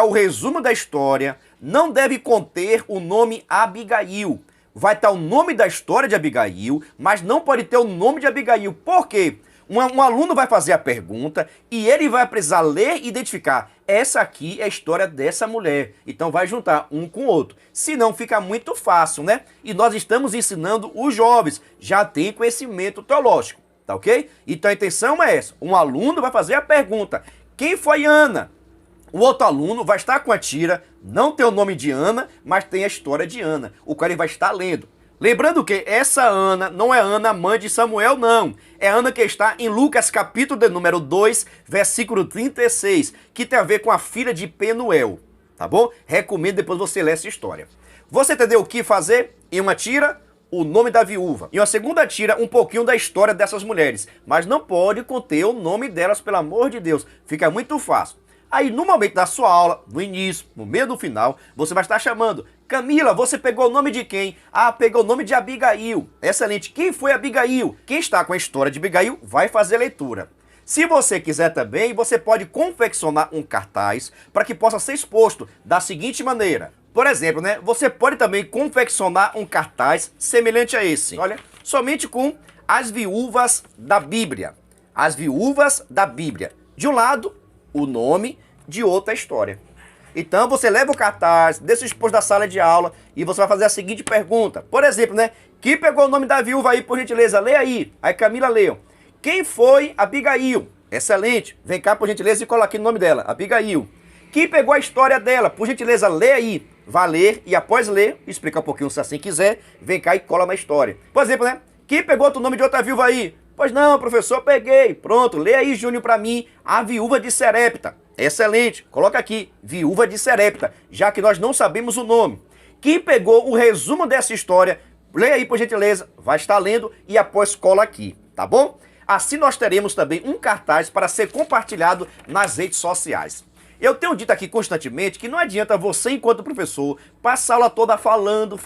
o resumo da história não deve conter o nome Abigail. Vai estar o nome da história de Abigail, mas não pode ter o nome de Abigail. Por quê? Um aluno vai fazer a pergunta e ele vai precisar ler e identificar. Essa aqui é a história dessa mulher. Então vai juntar um com o outro. Senão fica muito fácil, né? E nós estamos ensinando os jovens. Já tem conhecimento teológico, tá ok? Então a intenção é essa. Um aluno vai fazer a pergunta. Quem foi Ana? O outro aluno vai estar com a tira. Não tem o nome de Ana, mas tem a história de Ana. O qual ele vai estar lendo. Lembrando que essa Ana não é Ana, mãe de Samuel, não. É Ana que está em Lucas capítulo de número 2, versículo 36, que tem a ver com a filha de Penuel, tá bom? Recomendo depois você ler essa história. Você entendeu o que fazer? Em uma tira, o nome da viúva. E uma segunda tira um pouquinho da história dessas mulheres, mas não pode conter o nome delas, pelo amor de Deus, fica muito fácil. Aí no momento da sua aula, no início, no meio do final, você vai estar chamando: Camila, você pegou o nome de quem? Ah, pegou o nome de Abigail. Excelente. Quem foi Abigail? Quem está com a história de Abigail vai fazer a leitura. Se você quiser também, você pode confeccionar um cartaz para que possa ser exposto da seguinte maneira. Por exemplo, você pode também confeccionar um cartaz semelhante a esse. Olha, somente com as viúvas da Bíblia. As viúvas da Bíblia. De um lado, o nome, de outra, a história. Então você leva o cartaz, deixa exposto da sala de aula e você vai fazer a seguinte pergunta. Por exemplo, quem pegou o nome da viúva aí, por gentileza? Lê aí. Aí Camila leu. Quem foi Abigail? Excelente. Vem cá, por gentileza, e coloca aqui o nome dela. Abigail. Quem pegou a história dela? Por gentileza, lê aí. Vai ler e após ler, explica um pouquinho se assim quiser, vem cá e cola na história. Por exemplo, quem pegou outro nome de outra viúva aí? Pois não, professor, peguei. Pronto, lê aí, Júnior, pra mim, a viúva de Serepta. Excelente, coloca aqui, viúva de Serepta, já que nós não sabemos o nome. Quem pegou o resumo dessa história, lê aí, por gentileza, vai estar lendo e após cola aqui, tá bom? Assim nós teremos também um cartaz para ser compartilhado nas redes sociais. Eu tenho dito aqui constantemente que não adianta você, enquanto professor, passar a aula toda falando.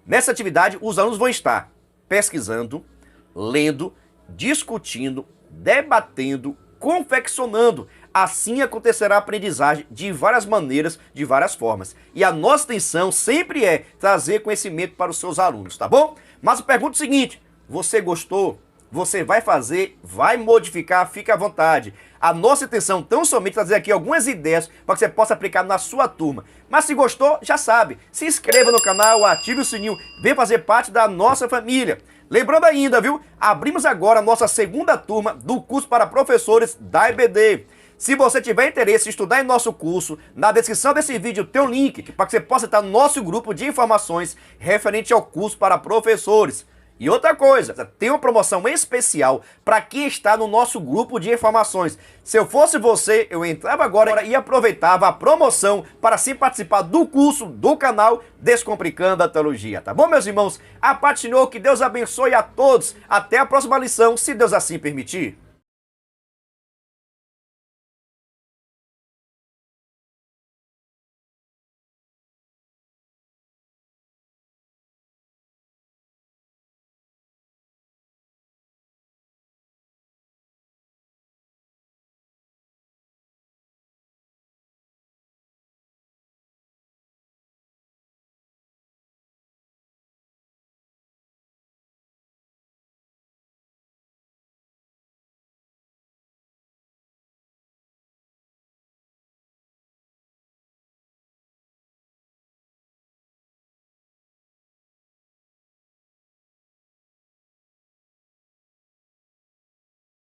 Nessa atividade, os alunos vão estar pesquisando, lendo, discutindo, debatendo, confeccionando. Assim acontecerá a aprendizagem de várias maneiras, de várias formas. E a nossa intenção sempre é trazer conhecimento para os seus alunos, tá bom? Mas eu pergunto o seguinte: você gostou? Você vai fazer, vai modificar, fique à vontade. A nossa intenção tão somente é trazer aqui algumas ideias para que você possa aplicar na sua turma. Mas se gostou, já sabe, se inscreva no canal, ative o sininho, venha fazer parte da nossa família. Lembrando ainda, viu? Abrimos agora a nossa segunda turma do curso para professores da EBD. Se você tiver interesse em estudar em nosso curso, na descrição desse vídeo tem um link para que você possa estar no nosso grupo de informações referente ao curso para professores. E outra coisa, tem uma promoção especial para quem está no nosso grupo de informações. Se eu fosse você, eu entrava agora e aproveitava a promoção para sim participar do curso do canal Descomplicando a Teologia. Tá bom, meus irmãos? A paz do Senhor, que Deus abençoe a todos. Até a próxima lição, se Deus assim permitir.